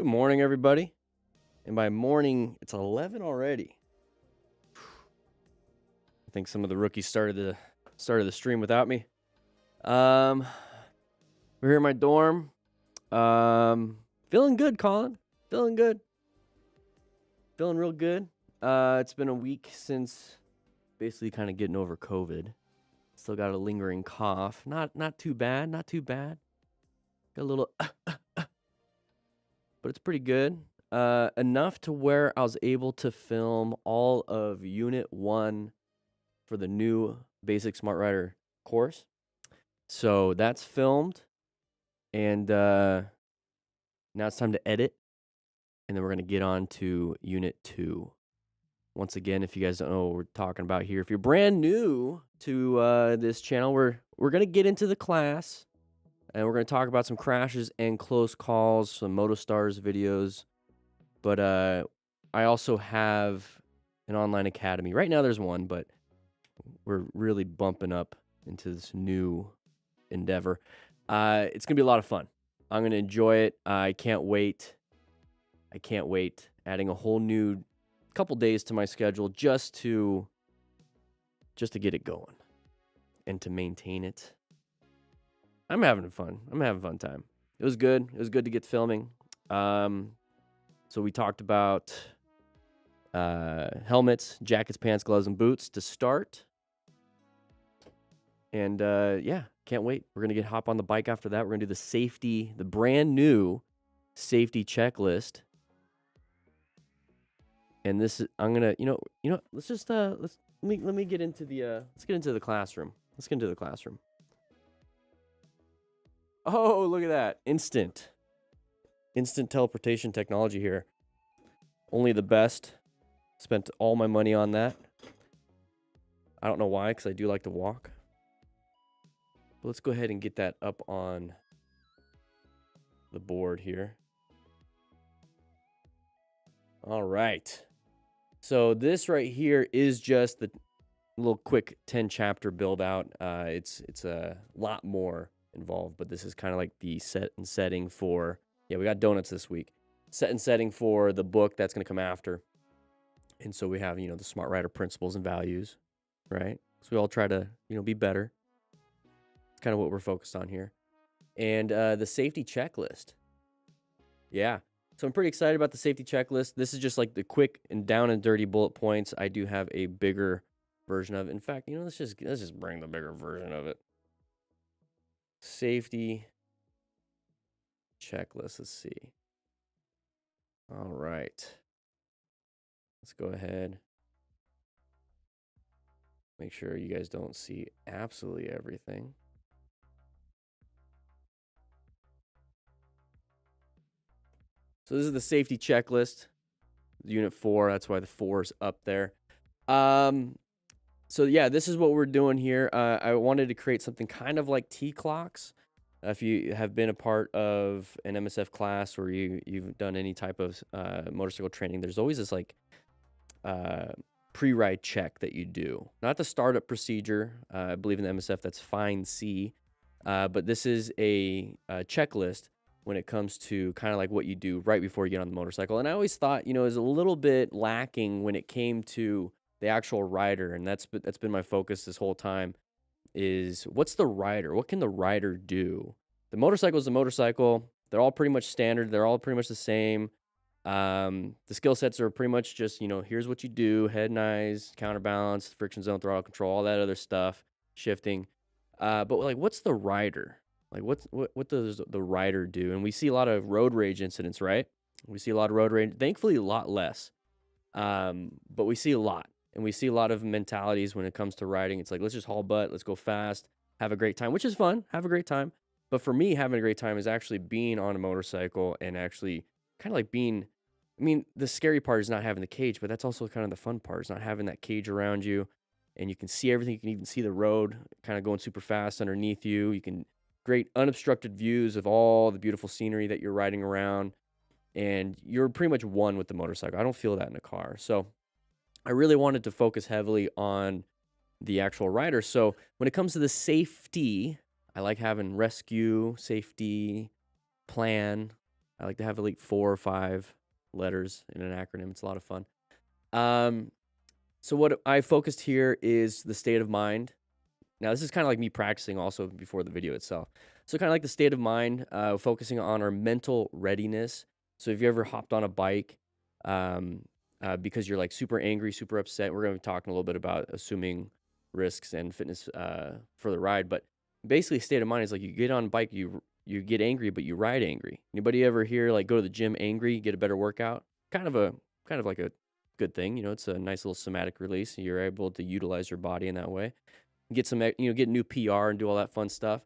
Good morning, everybody. And by morning, it's 11 already. I think some of the rookies started the stream without me. We're here in my dorm. Feeling good, Colin. Feeling good. Feeling real good. It's been a week since basically kind of getting over COVID. Still got a lingering cough. Not too bad. Not too bad. Got a little, but it's pretty good. Enough to where I was able to film all of Unit 1 for the new Basic Smart Rider course. So that's filmed. And now it's time to edit. And then we're going to get on to Unit 2. Once again, if you guys don't know what we're talking about here, if you're brand new to this channel, we're going to get into the class. And we're going to talk about some crashes and close calls, some MotoStars videos. But I also have an online academy. Right now there's one, but we're really bumping up into this new endeavor. It's going to be a lot of fun. I'm going to enjoy it. I can't wait. I can't wait. Adding a whole new couple days to my schedule just to get it going and to maintain it. I'm having fun. I'm having a fun time. It was good. It was good to get filming. So we talked about helmets, jackets, pants, gloves, and boots to start. And yeah, can't wait. We're going to hop on the bike after that. We're going to do the brand new safety checklist. And this is, I'm going to, let's just, let me get into let's get into the classroom. Let's get into the classroom. Oh, look at that. Instant teleportation technology here. Only the best. Spent all my money on that. I don't know why, because I do like to walk. But let's go ahead and get that up on the board here. All right. So this right here is just the little quick 10 chapter build out. It's a lot more involved, but this is kind of like the set and setting for, yeah, we got donuts this week. Set and setting for the book that's going to come after. And so we have, the Smart Rider principles and values, right? So we all try to, be better. It's kind of what we're focused on here. And the safety checklist. Yeah. So I'm pretty excited about the safety checklist. This is just like the quick and down and dirty bullet points. I do have a bigger version of it. In fact, let's just bring the bigger version of it. Safety checklist. Let's see. All right. Let's go ahead. Make sure you guys don't see absolutely everything. So this is the safety checklist. Unit 4, that's why the 4 is up there. So yeah, this is what we're doing here. I wanted to create something kind of like T-clocks. If you have been a part of an MSF class or you've done any type of motorcycle training, there's always this like pre-ride check that you do. Not the startup procedure. I believe in the MSF that's fine C. But this is a checklist when it comes to kind of like what you do right before you get on the motorcycle. And I always thought, it was a little bit lacking when it came to the actual rider. And that's been my focus this whole time is what's the rider? What can the rider do? The motorcycle is a motorcycle. They're all pretty much standard. They're all pretty much the same. The skill sets are pretty much just, here's what you do, head and eyes, counterbalance, friction zone, throttle control, all that other stuff, shifting. But like, what's the rider? Like, what does the rider do? And we see a lot of road rage incidents, right? We see a lot of road rage, thankfully a lot less. But we see a lot. And we see a lot of mentalities when it comes to riding. It's like, let's just haul butt, let's go fast, have a great time, which is fun, have a great time. But for me, having a great time is actually being on a motorcycle and actually kind of like being, the scary part is not having the cage, but that's also kind of the fun part, is not having that cage around you. And you can see everything. You can even see the road kind of going super fast underneath you. You can great unobstructed views of all the beautiful scenery that you're riding around. And you're pretty much one with the motorcycle. I don't feel that in a car. So I really wanted to focus heavily on the actual rider. So when it comes to the safety, I like having rescue, safety, plan, I like to have like 4 or 5 letters in an acronym. It's a lot of fun. Um, so what I focused here is the state of mind. Now, this is kind of like me practicing also before the video itself. So kind of like the state of mind, focusing on our mental readiness. So if you ever hopped on a bike um, because you're like super angry, super upset, we're going to be talking a little bit about assuming risks and fitness for the ride. But basically, state of mind is like you get on a bike, you get angry, but you ride angry. Anybody ever here like go to the gym angry, get a better workout? Kind of like a good thing. It's a nice little somatic release. You're able to utilize your body in that way, get some, get new PR and do all that fun stuff.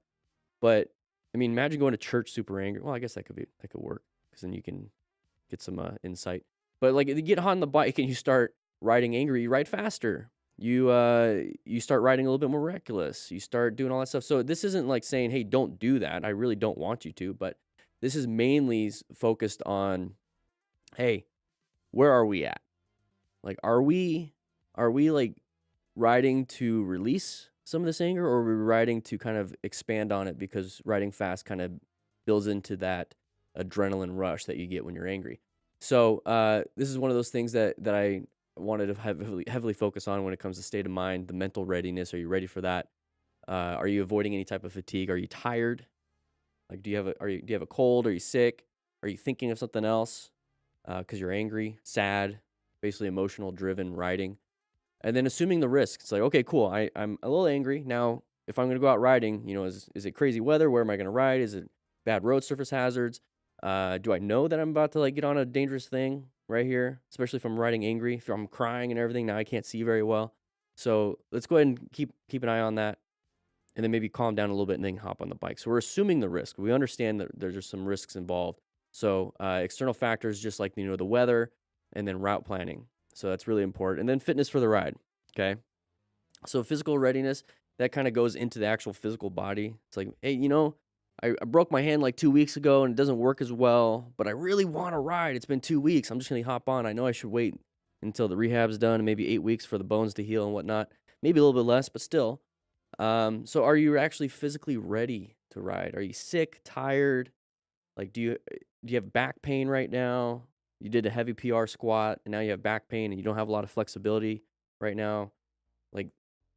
But I mean, imagine going to church super angry. Well, I guess that could work because then you can get some insight. But like, if you get on the bike and you start riding angry, you ride faster. You start riding a little bit more reckless. You start doing all that stuff. So this isn't like saying, hey, don't do that. I really don't want you to. But this is mainly focused on, hey, where are we at? Like, are we like riding to release some of this anger, or are we riding to kind of expand on it because riding fast kind of builds into that adrenaline rush that you get when you're angry? So this is one of those things that I wanted to heavily focus on when it comes to state of mind, the mental readiness. Are you ready for that? Are you avoiding any type of fatigue? Are you tired? Like, do you have a cold? Are you sick? Are you thinking of something else because you're angry, sad, basically emotional driven riding? And then assuming the risk. It's like, okay, cool. I'm a little angry. Now, if I'm going to go out riding, is it crazy weather? Where am I going to ride? Is it bad road surface hazards? Do I know that I'm about to like get on a dangerous thing right here? Especially if I'm riding angry, if I'm crying and everything. Now I can't see very well. So let's go ahead and keep an eye on that. And then maybe calm down a little bit and then hop on the bike. So we're assuming the risk. We understand that there's some risks involved. So external factors, just like, the weather, and then route planning. So that's really important. And then fitness for the ride. Okay. So physical readiness, that kind of goes into the actual physical body. It's like, hey, I broke my hand like 2 weeks ago and it doesn't work as well, but I really want to ride. It's been 2 weeks. I'm just going to hop on. I know I should wait until the rehab's done and maybe 8 weeks for the bones to heal and whatnot. Maybe a little bit less, but still. So are you actually physically ready to ride? Are you sick, tired? Like, do you have back pain right now? You did a heavy PR squat and now you have back pain and you don't have a lot of flexibility right now. Like,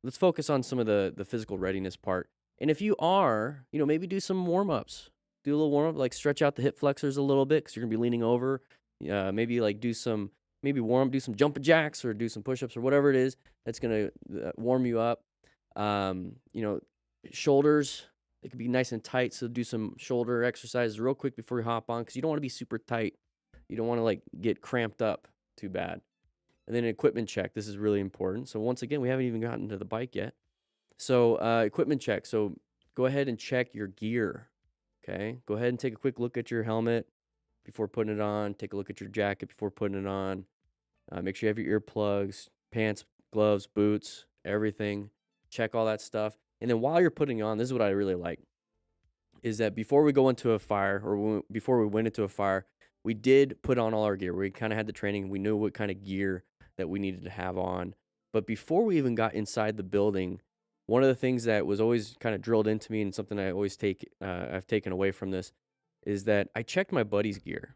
let's focus on some of the physical readiness part. And if you are, maybe do some warm-ups. Do a little warm-up, like stretch out the hip flexors a little bit because you're going to be leaning over. Maybe like do some jumping jacks or do some push-ups or whatever it is that's going to warm you up. Shoulders, it could be nice and tight. So do some shoulder exercises real quick before you hop on because you don't want to be super tight. You don't want to like get cramped up too bad. And then an equipment check. This is really important. So once again, we haven't even gotten to the bike yet. So equipment check. So go ahead and check your gear. Okay. Go ahead and take a quick look at your helmet before putting it on. Take a look at your jacket before putting it on. Make sure you have your earplugs, pants, gloves, boots, everything. Check all that stuff. And then while you're putting it on, this is what I really like, is that before we go into a fire or before we went into a fire, we did put on all our gear. We kind of had the training. We knew what kind of gear that we needed to have on. But before we even got inside the building, one of the things that was always kind of drilled into me and something I always I've taken away from this is that I checked my buddy's gear.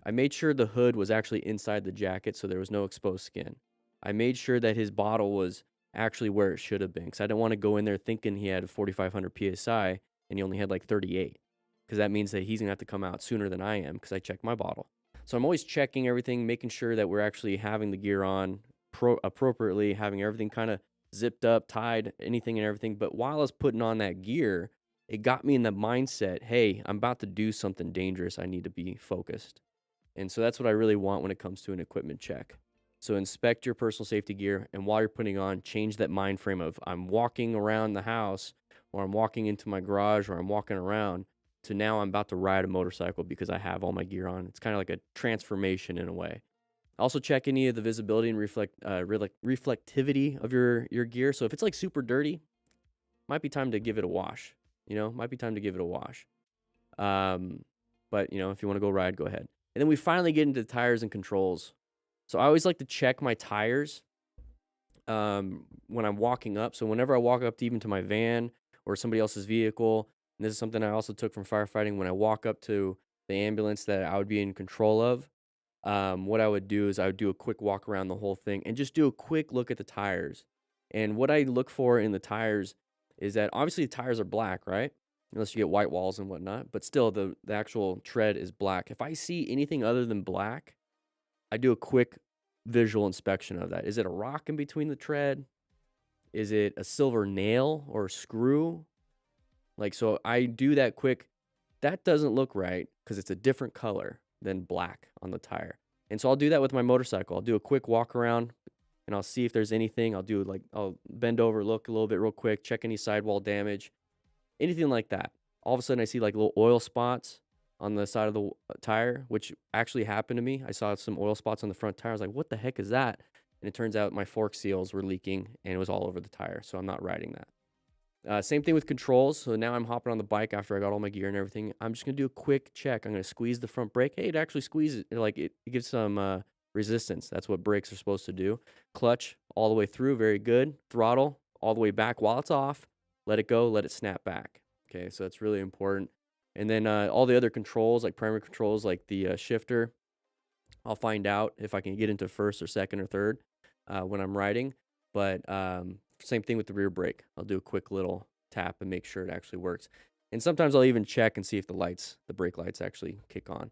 I made sure the hood was actually inside the jacket so there was no exposed skin. I made sure that his bottle was actually where it should have been because I didn't want to go in there thinking he had 4,500 PSI and he only had like 38 because that means that he's going to have to come out sooner than I am because I checked my bottle. So I'm always checking everything, making sure that we're actually having the gear on appropriately, having everything kind of zipped up, tied, anything and everything. But while I was putting on that gear, it got me in the mindset, hey, I'm about to do something dangerous. I need to be focused. And so that's what I really want when it comes to an equipment check. So inspect your personal safety gear, and while you're putting on, change that mind frame of I'm walking around the house, or I'm walking into my garage, or I'm walking around, to now I'm about to ride a motorcycle because I have all my gear on. It's kind of like a transformation in a way. Also check any of the visibility and reflectivity of your gear. So if it's like super dirty, might be time to give it a wash. Might be time to give it a wash. But if you want to go ride, go ahead. And then we finally get into the tires and controls. So I always like to check my tires when I'm walking up. So whenever I walk up to even to my van or somebody else's vehicle, and this is something I also took from firefighting, when I walk up to the ambulance that I would be in control of, what I would do is I would do a quick walk around the whole thing and just do a quick look at the tires. And what I look for in the tires is that obviously the tires are black, right? Unless you get white walls and whatnot, but still the actual tread is black. If I see anything other than black, I do a quick visual inspection of that. Is it a rock in between the tread? Is it a silver nail or a screw? Like, so I do that quick. That doesn't look right because it's a different color than black on the tire. And so I'll do that with my motorcycle. I'll do a quick walk around and I'll see if there's anything. I'll bend over, look a little bit real quick, check any sidewall damage, anything like that. All of a sudden I see like little oil spots on the side of the tire, which actually happened to me. I saw some oil spots on the front tire. I was like, what the heck is that? And it turns out my fork seals were leaking and it was all over the tire. So I'm not riding that. Same thing with controls. So now I'm hopping on the bike after I got all my gear and everything. I'm just going to do a quick check. I'm going to squeeze the front brake. Hey, it actually squeezes. Like it gives some resistance. That's what brakes are supposed to do. Clutch all the way through. Very good. Throttle all the way back while it's off. Let it go. Let it snap back. Okay, so that's really important. And then all the other controls, like primary controls, like the shifter, I'll find out if I can get into first or second or third when I'm riding. But same thing with the rear brake. I'll do a quick little tap and make sure it actually works. And sometimes I'll even check and see if the brake lights actually kick on.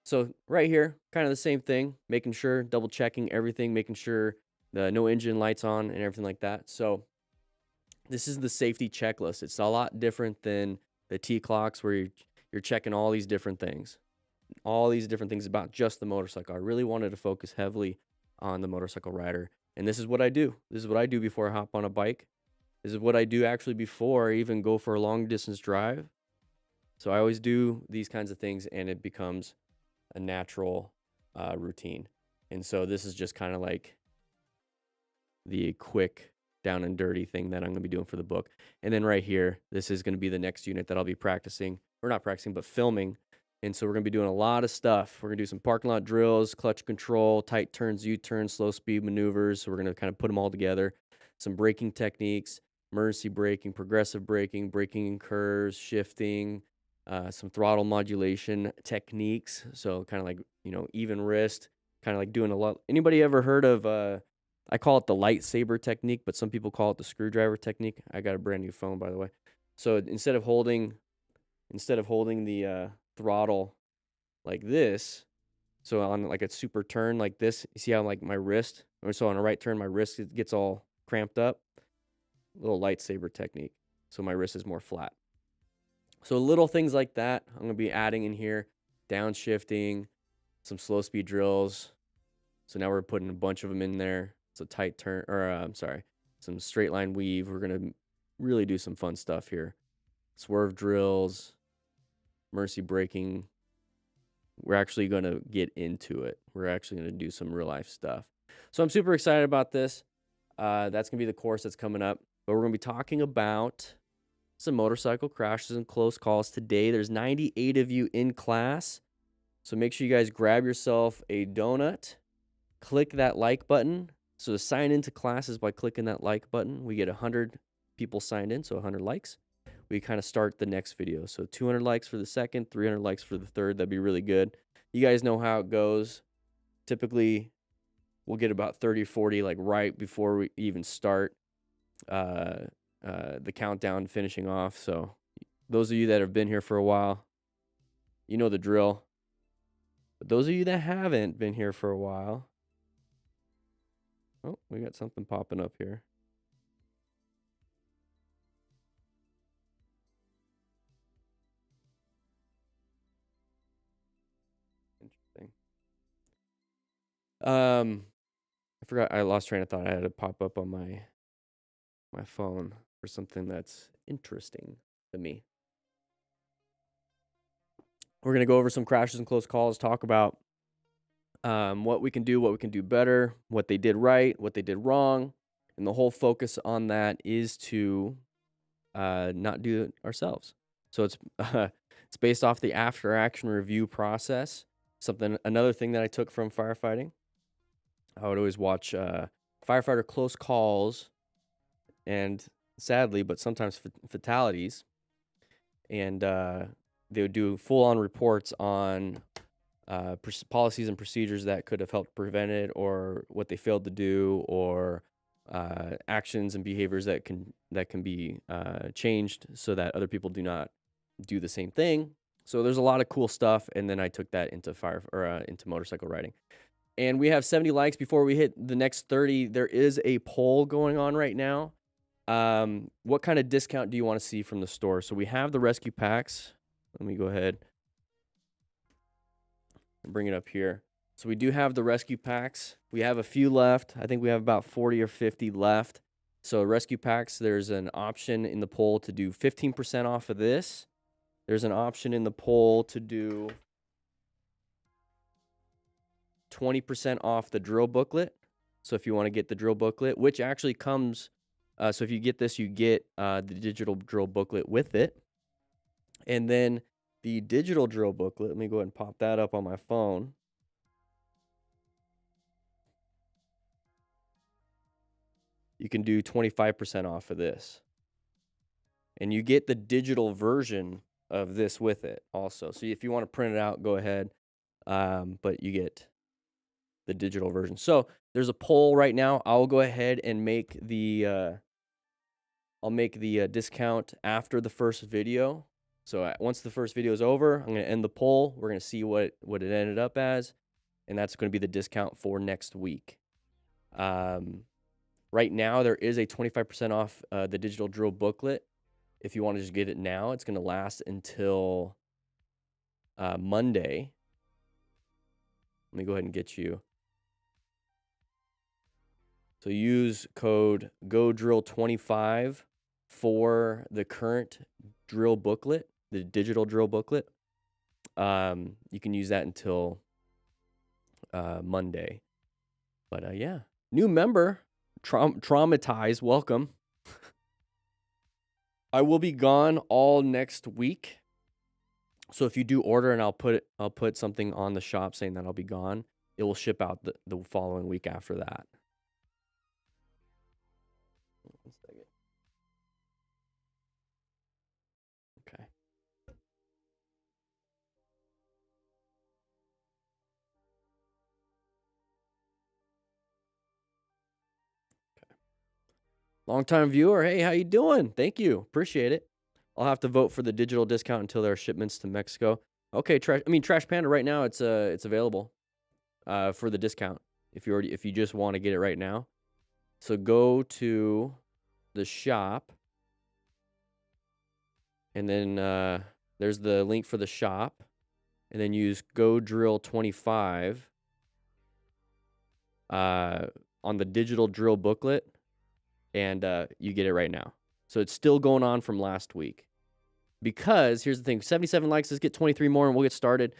So right here, kind of the same thing, making sure, double checking everything, making sure the no engine lights on and everything like that. So this is the safety checklist. It's a lot different than the T-clocks where you're checking all these different things about just the motorcycle. I really wanted to focus heavily on the motorcycle rider. And this is what I do. This is what I do before I hop on a bike. This is what I do actually before I even go for a long distance drive. So I always do these kinds of things and it becomes a natural routine. And so this is just kind of like the quick down and dirty thing that I'm going to be doing for the book. And then right here, this is going to be the next unit that I'll be practicing, or not practicing, but filming. And so we're going to be doing a lot of stuff. We're going to do some parking lot drills, clutch control, tight turns, U-turns, slow speed maneuvers. So we're going to kind of put them all together. Some braking techniques, emergency braking, progressive braking, braking in curves, shifting, some throttle modulation techniques. So kind of like, even wrist, kind of like doing a lot. Anybody ever heard of, I call it the lightsaber technique, but some people call it the screwdriver technique. I got a brand new phone, by the way. So instead of holding the throttle like this, so on like a super turn like this, you see how like my wrist, or so on a right turn, my wrist gets all cramped up? Little lightsaber technique. So my wrist is more flat. So little things like that, I'm going to be adding in here, downshifting, some slow speed drills. So now we're putting a bunch of them in there. So tight turn, or some straight line weave. We're going to really do some fun stuff here. Swerve drills, mercy braking. We're actually going to get into it. We're actually going to do some real life stuff. So I'm super excited about this. That's going to be the course that's coming up. But we're going to be talking about some motorcycle crashes and close calls today. There's 98 of you in class. So make sure you guys grab yourself a donut. Click that like button. So to sign into classes by clicking that like button, we get 100 people signed in, so 100 likes. We kind of start the next video. So 200 likes for the second, 300 likes for the third. That'd be really good. You guys know how it goes. Typically, we'll get about 30, 40 like right before we even start the countdown finishing off. So those of you that have been here for a while, you know the drill. But those of you that haven't been here for a while, oh, we got something popping up here. Interesting. I forgot, I lost train of thought. I had to pop up on my phone for something that's interesting to me. We're going to go over some crashes and close calls, talk about what we can do better, what they did right, what they did wrong. And the whole focus on that is to not do it ourselves. So it's based off the after action review process. Another thing that I took from firefighting, I would always watch firefighter close calls and sadly, but sometimes fatalities. And they would do full-on reports on policies and procedures that could have helped prevent it, or what they failed to do, or actions and behaviors that can be changed so that other people do not do the same thing. So there's a lot of cool stuff, and then I took that into into motorcycle riding. And we have 70 likes before we hit the next 30. There is a poll going on right now. What kind of discount do you want to see from the store? So we have the rescue packs. Let me go ahead and bring it up here. So we do have the rescue packs. We have a few left. I think we have about 40 or 50 left. So rescue packs, there's an option in the poll to do 15% off of this. There's an option in the poll to do 20% off the drill booklet. So if you want to get the drill booklet, which actually comes, so if you get this, you get the digital drill booklet with it. And then the digital drill booklet, let me go ahead and pop that up on my phone. You can do 25% off of this. And you get the digital version of this with it also. So if you want to print it out, go ahead. But you get the digital version. So there's a poll right now. I'll go ahead and make the discount after the first video. So once the first video is over, I'm going to end the poll. We're going to see what it ended up as, and that's going to be the discount for next week. Right now, there is a 25% off the digital drill booklet. If you want to just get it now, it's going to last until Monday. Let me go ahead and get you. So use code GODRILL25 for the current drill booklet, the digital drill booklet. You can use that until Monday. But yeah, new member, traumatized, welcome. I will be gone all next week. So if you do order, and I'll put something on the shop saying that I'll be gone, it will ship out the following week after that. One second. Okay. Long-time viewer, hey, how you doing? Thank you, appreciate it. I'll have to vote for the digital discount until there are shipments to Mexico. Okay, Trash Panda. Right now, it's available for the discount if you just want to get it right now. So go to the shop, and then there's the link for the shop, and then use GoDrill25 on the digital drill booklet, and you get it right now. So it's still going on from last week. Because here's the thing, 77 likes, let's get 23 more and we'll get started.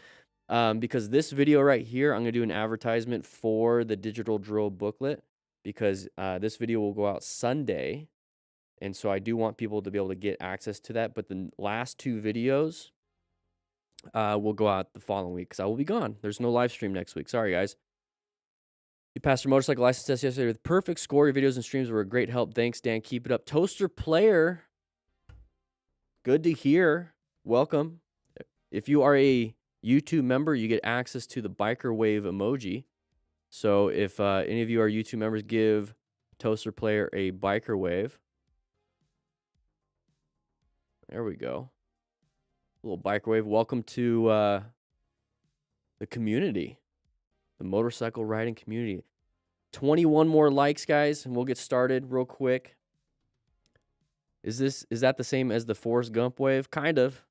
Because this video right here, I'm going to do an advertisement for the digital drill booklet, because this video will go out Sunday. And so I do want people to be able to get access to that. But the last two videos will go out the following week, because I will be gone. There's no live stream next week. Sorry, guys. You passed your motorcycle license test yesterday with perfect score. Your videos and streams were a great help. Thanks, Dan. Keep it up. Toaster Player, good to hear. Welcome. If you are a YouTube member, you get access to the biker wave emoji. So if any of you are YouTube members, give Toaster Player a biker wave. There we go. A little biker wave. Welcome to the community, the motorcycle riding community. 21 more likes, guys, and we'll get started real quick. Is that the same as the Forrest Gump wave? Kind of,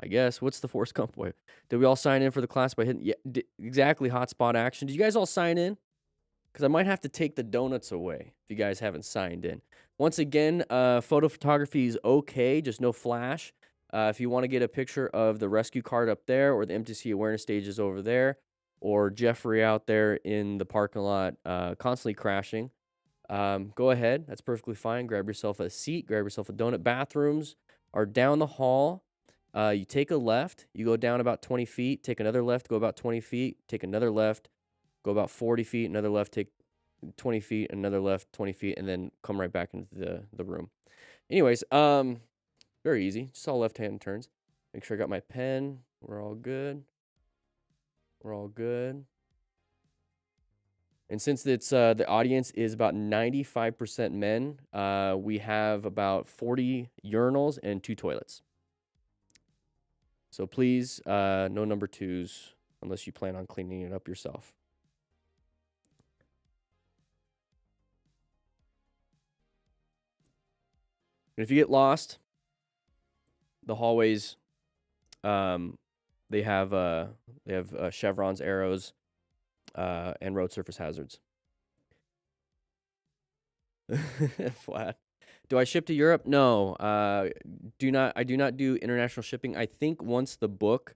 I guess. What's the Forrest Gump wave? Did we all sign in for the class by hitting? Yeah, exactly. Hotspot action. Did you guys all sign in? Because I might have to take the donuts away if you guys haven't signed in. Once again, photo photography is okay, just no flash. If you want to get a picture of the rescue card up there, or the MTC awareness stages over there, or Jeffrey out there in the parking lot constantly crashing, go ahead. That's perfectly fine. Grab yourself a seat. Grab yourself a donut. Bathrooms are down the hall. You take a left. You go down about 20 feet. Take another left. Go about 20 feet. Take another left. Go about 40 feet. Another left. Take 20 feet. Another left. 20 feet. And then come right back into the room. Anyways, very easy. Just all left-hand turns. Make sure I got my pen. We're all good. We're all good. And since it's the audience is about 95% men, we have about 40 urinals and 2 toilets. So please, no number 2s unless you plan on cleaning it up yourself. And if you get lost, the hallways, they have chevrons, arrows, and road surface hazards. Flat. Do I ship to Europe? No. I do not do international shipping. I think once the book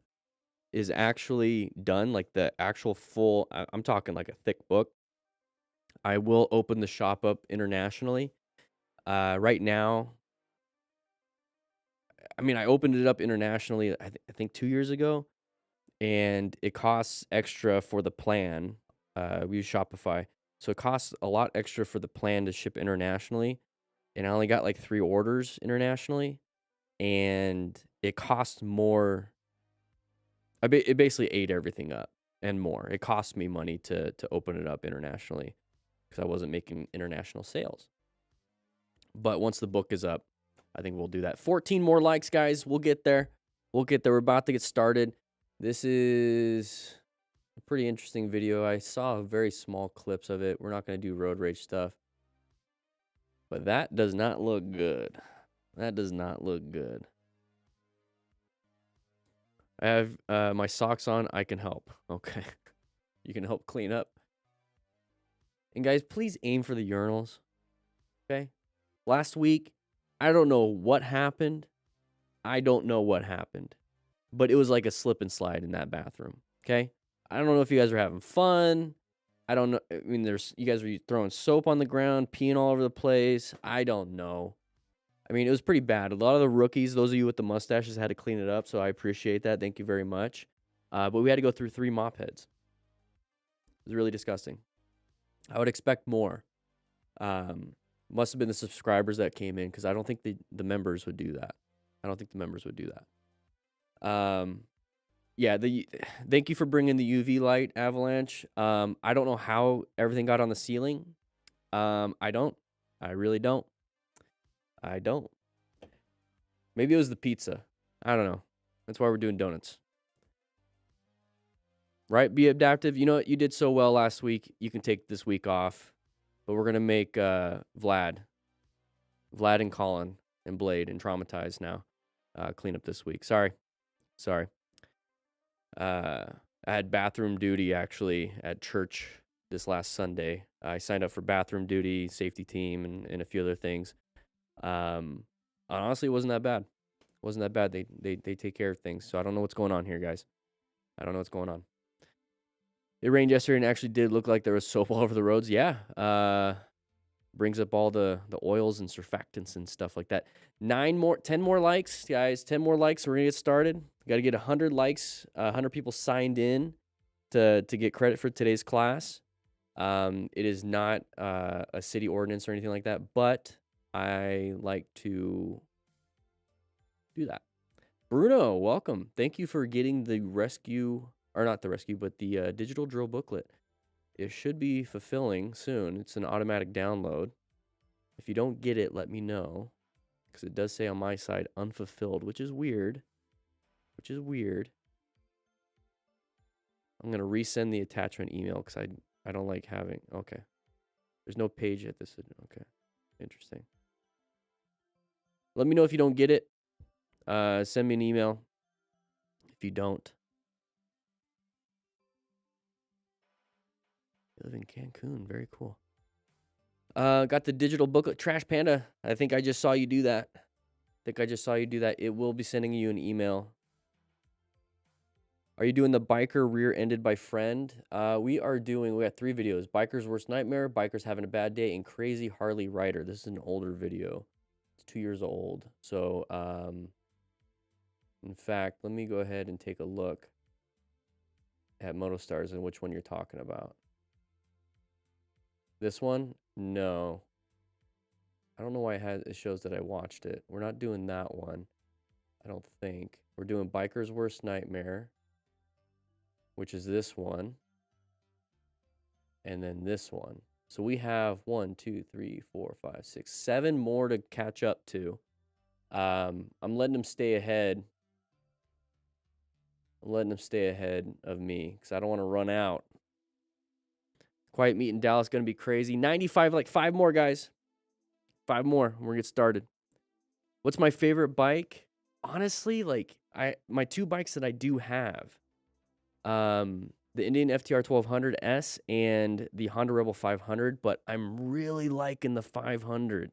is actually done, like the actual full, I'm talking like a thick book, I will open the shop up internationally. Right now, I mean, I opened it up internationally, I think 2 years ago, and it costs extra for the plan. We use Shopify. So it costs a lot extra for the plan to ship internationally. And I only got like 3 orders internationally. And it costs more. It basically ate everything up and more. It cost me money to open it up internationally because I wasn't making international sales. But once the book is up, I think we'll do that. 14 more likes, guys. We'll get there. We'll get there. We're about to get started. This is a pretty interesting video. I saw very small clips of it. We're not going to do road rage stuff. But that does not look good. That does not look good. I have my socks on. I can help. Okay. You can help clean up. And guys, please aim for the urinals. Okay. Last week, I don't know what happened. I don't know what happened. But it was like a slip and slide in that bathroom. Okay. I don't know if you guys are having fun. I don't know. I mean, you guys were throwing soap on the ground, peeing all over the place. I don't know. I mean, it was pretty bad. A lot of the rookies, those of you with the mustaches, had to clean it up. So I appreciate that. Thank you very much. But we had to go through 3 mop heads. It was really disgusting. I would expect more. Must have been the subscribers that came in because I don't think the members would do that. I don't think the members would do that. Yeah, thank you for bringing the UV light, Avalanche. I don't know how everything got on the ceiling. I don't. I really don't. I don't. Maybe it was the pizza. I don't know. That's why we're doing donuts. Right? Be adaptive. You know what? You did so well last week. You can take this week off. But we're going to make Vlad and Colin and Blade and Traumatized now clean up this week. Sorry. I had bathroom duty actually at church this last Sunday. I signed up for bathroom duty, safety team, and a few other things. Honestly, it wasn't that bad. They take care of things. So I don't know what's going on here, guys. I don't know what's going on. It rained yesterday and actually did look like there was soap all over the roads. Yeah. Brings up all the oils and surfactants and stuff like that. 10 more likes, guys. 10 more likes. We're going to get started. Got to get 100 likes, 100 people signed in to get credit for today's class. It is not a city ordinance or anything like that, but I like to do that. Bruno, welcome. Thank you for getting the rescue, or not the rescue, but the digital drill booklet. It should be fulfilling soon. It's an automatic download. If you don't get it, let me know. Because it does say on my side, unfulfilled, which is weird. I'm going to resend the attachment email because I don't like having... Okay. There's no page at this. Okay. Interesting. Let me know if you don't get it. Send me an email if you don't. You live in Cancun. Very cool. Got the digital booklet. Trash Panda. I think I just saw you do that. It will be sending you an email. Are you doing the biker rear-ended by friend? We got 3 videos. Biker's worst nightmare, bikers having a bad day, and crazy Harley rider. This is an older video. It's 2 years old. So, in fact, let me go ahead and take a look at MotoStars and which one you're talking about. This one? No. I don't know why it shows that I watched it. We're not doing that one. I don't think. We're doing Biker's Worst Nightmare, which is this one. And then this one. So we have 1, 2, 3, 4, 5, 6, 7 more to catch up to. I'm letting them stay ahead. I'm letting them stay ahead of me because I don't want to run out. Quiet Meet in Dallas going to be crazy. 95, like 5 more, guys. 5 more. We're going to get started. What's my favorite bike? Honestly, like my 2 bikes that I do have. The Indian FTR 1200S and the Honda Rebel 500, but I'm really liking the 500.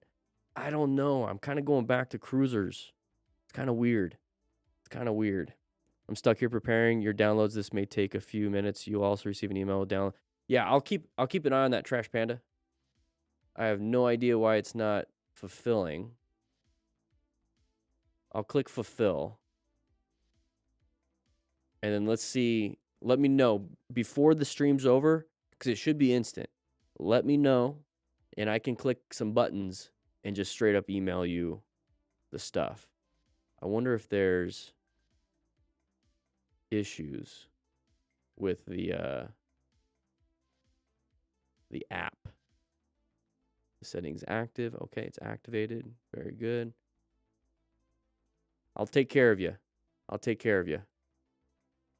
I don't know. I'm kind of going back to cruisers. It's kind of weird. I'm stuck here preparing your downloads. This may take a few minutes. You'll also receive an email down. Yeah, I'll keep an eye on that, Trash Panda. I have no idea why it's not fulfilling. I'll click fulfill. And then let's see. Let me know before the stream's over, because it should be instant. Let me know, and I can click some buttons and just straight up email you the stuff. I wonder if there's issues with the app. The settings active. Okay, it's activated. Very good. I'll take care of you.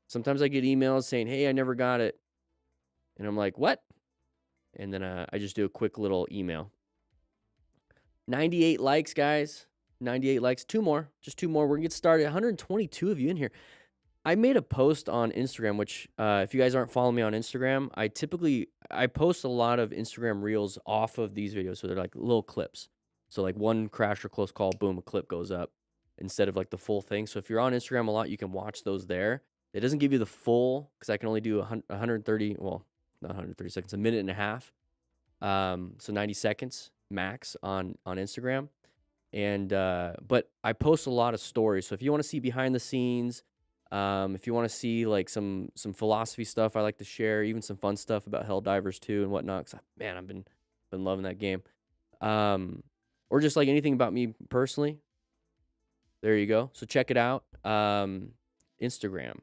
Sometimes I get emails saying, hey, I never got it. And I'm like, what? And then I just do a quick little email. 98 likes, guys. 98 likes. 2 more. Just 2 more. We're going to get started. 122 of you in here. I made a post on Instagram, which if you guys aren't following me on Instagram, I post a lot of Instagram reels off of these videos. So they're like little clips. So like one crash or close call, boom, a clip goes up instead of like the full thing. So if you're on Instagram a lot, you can watch those there. It doesn't give you the full, because I can only do 130, well, not 130 seconds, a minute and a half. So 90 seconds max on Instagram. And but I post a lot of stories. So if you want to see behind the scenes, if you want to see like some philosophy stuff I like to share, even some fun stuff about Helldivers 2 and whatnot, because man, I've been loving that game. Or just like anything about me personally. There you go. So check it out. Instagram.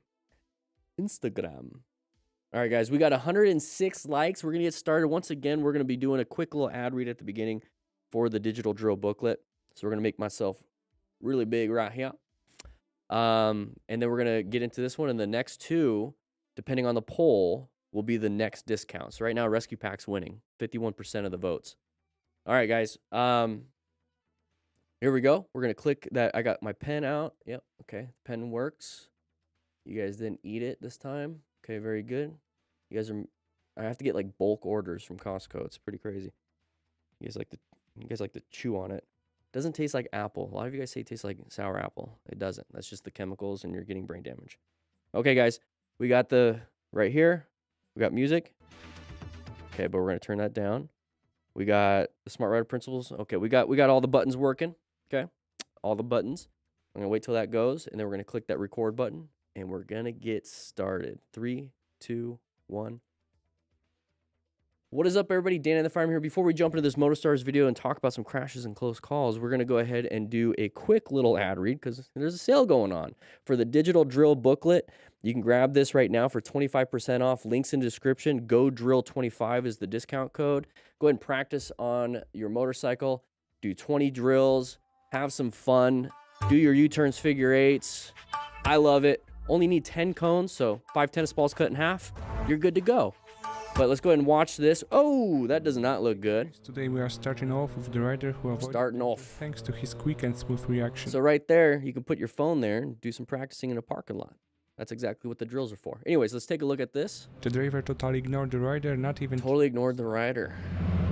All right, guys, we got 106 likes. We're going to get started. Once again, we're going to be doing a quick little ad read at the beginning for the digital drill booklet. So we're going to make myself really big right here. And then we're going to get into this one. And the next 2, depending on the poll, will be the next discount. So right now, Rescue Pack's winning 51% of the votes. All right, guys. Here we go. We're going to click that. I got my pen out. Yep. Okay. Pen works. You guys didn't eat it this time. Okay, very good. You guys I have to get like bulk orders from Costco. It's pretty crazy. You guys like to chew on it. Doesn't taste like apple. A lot of you guys say it tastes like sour apple. It doesn't. That's just the chemicals and you're getting brain damage. Okay, guys. We got right here. We got music. Okay, but we're going to turn that down. We got the Smart Rider Principles. Okay, we got all the buttons working. Okay, all the buttons. I'm going to wait till that goes, and then we're going to click that record button. And we're going to get started. 3, 2, 1. What is up, everybody? DanDanTheFireman here. Before we jump into this MotoStars video and talk about some crashes and close calls, we're going to go ahead and do a quick little ad read because there's a sale going on for the digital drill booklet. You can grab this right now for 25% off. Links in the description. GoDrill25 is the discount code. Go ahead and practice on your motorcycle. Do 20 drills. Have some fun. Do your U-turns, figure eights. I love it. Only need 10 cones, so 5 tennis balls cut in half. You're good to go. But let's go ahead and watch this. Oh, that does not look good. Today we are starting off with the rider who avoided thanks to his quick and smooth reaction. So right there, you can put your phone there and do some practicing in a parking lot. That's exactly what the drills are for. Anyways, let's take a look at this. The driver totally ignored the rider, not even... Totally ignored the rider.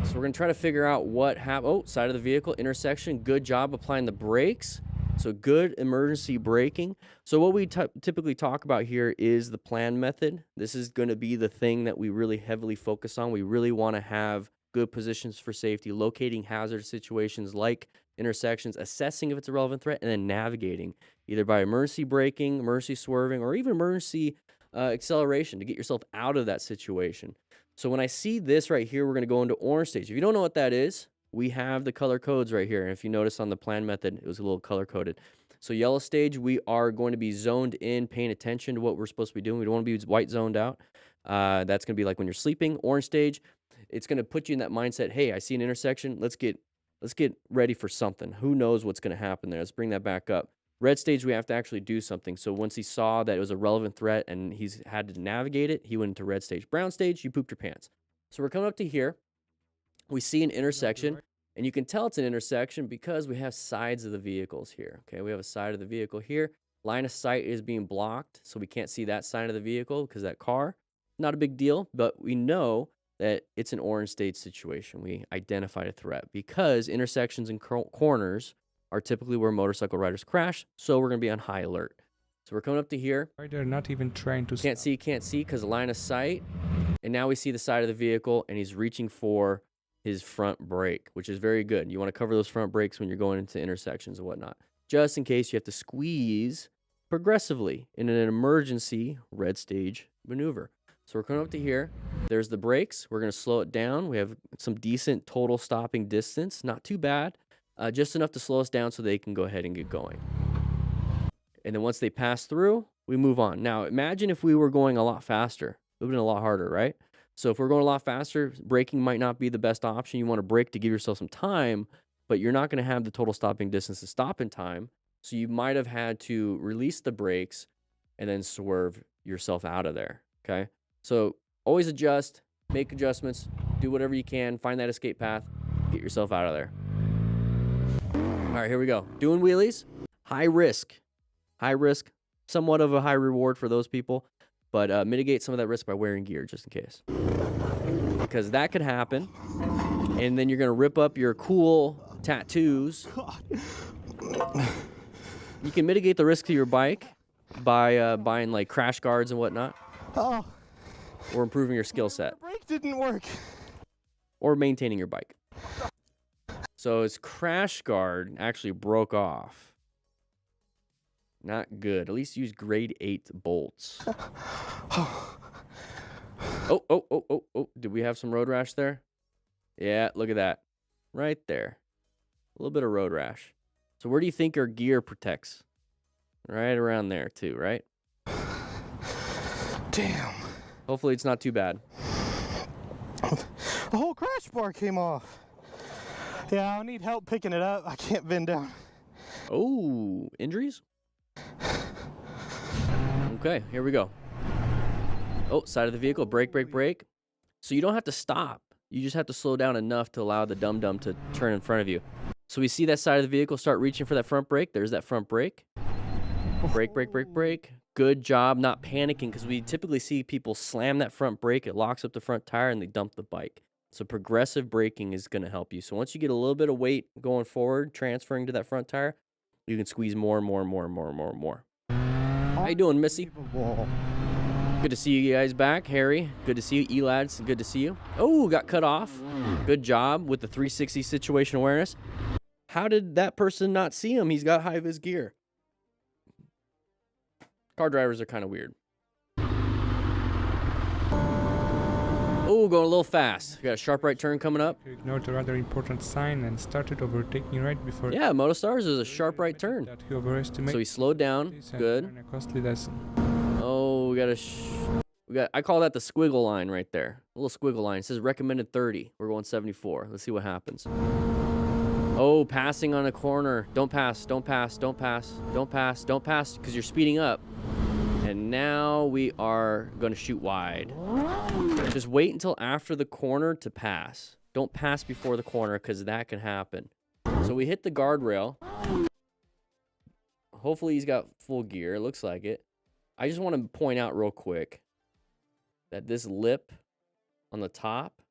So we're going to try to figure out what happened. Oh, side of the vehicle, intersection. Good job applying the brakes. So good emergency braking. So what we typically talk about here is the plan method. This is going to be the thing that we really heavily focus on. We really want to have good positions for safety, locating hazard situations like intersections, assessing if it's a relevant threat, and then navigating either by emergency braking, emergency swerving, or even emergency acceleration to get yourself out of that situation. So when I see this right here, we're going to go into orange stage. If you don't know what that is, we have the color codes right here. And if you notice on the plan method, it was a little color coded. So yellow stage, we are going to be zoned in, paying attention to what we're supposed to be doing. We don't want to be white zoned out. That's going to be like when you're sleeping. Orange stage, it's going to put you in that mindset. Hey, I see an intersection. Let's get ready for something. Who knows what's going to happen there? Let's bring that back up. Red stage, we have to actually do something. So once he saw that it was a relevant threat and he's had to navigate it, he went into red stage. Brown stage, you pooped your pants. So we're coming up to here. We see an intersection, and you can tell it's an intersection because we have sides of the vehicles here. Okay, we have a side of the vehicle here. Line of sight is being blocked, so we can't see that side of the vehicle because that car. Not a big deal, but we know that it's an orange stage situation. We identified a threat because intersections and corners are typically where motorcycle riders crash, so we're going to be on high alert. So we're coming up to here. They're not even trying to can't see because of line of sight. And now we see the side of the vehicle, and he's reaching for his front brake, which is very good. You want to cover those front brakes when you're going into intersections and whatnot, just in case you have to squeeze progressively in an emergency red stage maneuver. So we're coming up to here. There's the brakes. We're going to slow it down. We have some decent total stopping distance. Not too bad. Just enough to slow us down so they can go ahead and get going. And then once they pass through, we move on. Now, imagine if we were going a lot faster. It would have been a lot harder, right? So if we're going a lot faster, braking might not be the best option. You want to brake to give yourself some time, but you're not going to have the total stopping distance to stop in time. So you might have had to release the brakes and then swerve yourself out of there, okay? So always adjust, make adjustments, do whatever you can, find that escape path, get yourself out of there. All right, here we go. Doing wheelies, high risk, somewhat of a high reward for those people, but mitigate some of that risk by wearing gear just in case. Because that could happen, and then you're going to rip up your cool tattoos. You can mitigate the risk to your bike by buying like crash guards and whatnot. Oh. Or improving your skill set. The brake didn't work. Or maintaining your bike. So his crash guard actually broke off. Not good. At least use grade 8 bolts. Oh. Did we have some road rash there? Yeah, look at that. Right there. A little bit of road rash. So where do you think our gear protects? Right around there too, right? Damn. Hopefully it's not too bad. The whole crash bar came off. Yeah, I'll need help picking it up. I can't bend down. Oh, injuries? Okay, here we go. Oh, side of the vehicle, brake. So you don't have to stop. You just have to slow down enough to allow the dum-dum to turn in front of you. So we see that side of the vehicle start reaching for that front brake. There's that front brake. Brake. Good job not panicking, because we typically see people slam that front brake, it locks up the front tire, and they dump the bike. So progressive braking is going to help you. So once you get a little bit of weight going forward, transferring to that front tire, you can squeeze more and more. How you doing, Missy? Good to see you guys back. Harry, good to see you. Elads, good to see you. Oh, got cut off. Good job with the 360 situation awareness. How did that person not see him? He's got high-vis gear. Car drivers are kind of weird. Oh, going a little fast. We got a sharp right turn coming up. You ignored a rather important sign and started overtaking right before. Yeah, Motostars is a sharp right turn. That he overestimated. So he slowed down. Good. A costly lesson. Oh, we got. I call that the squiggle line right there. A little squiggle line. It says recommended 30. We're going 74. Let's see what happens. Oh, passing on a corner. Don't pass, because you're speeding up. And now we are going to shoot wide. Just wait until after the corner to pass. Don't pass before the corner, because that can happen. So we hit the guardrail. Hopefully he's got full gear. It looks like it. I just want to point out real quick that this lip on the top,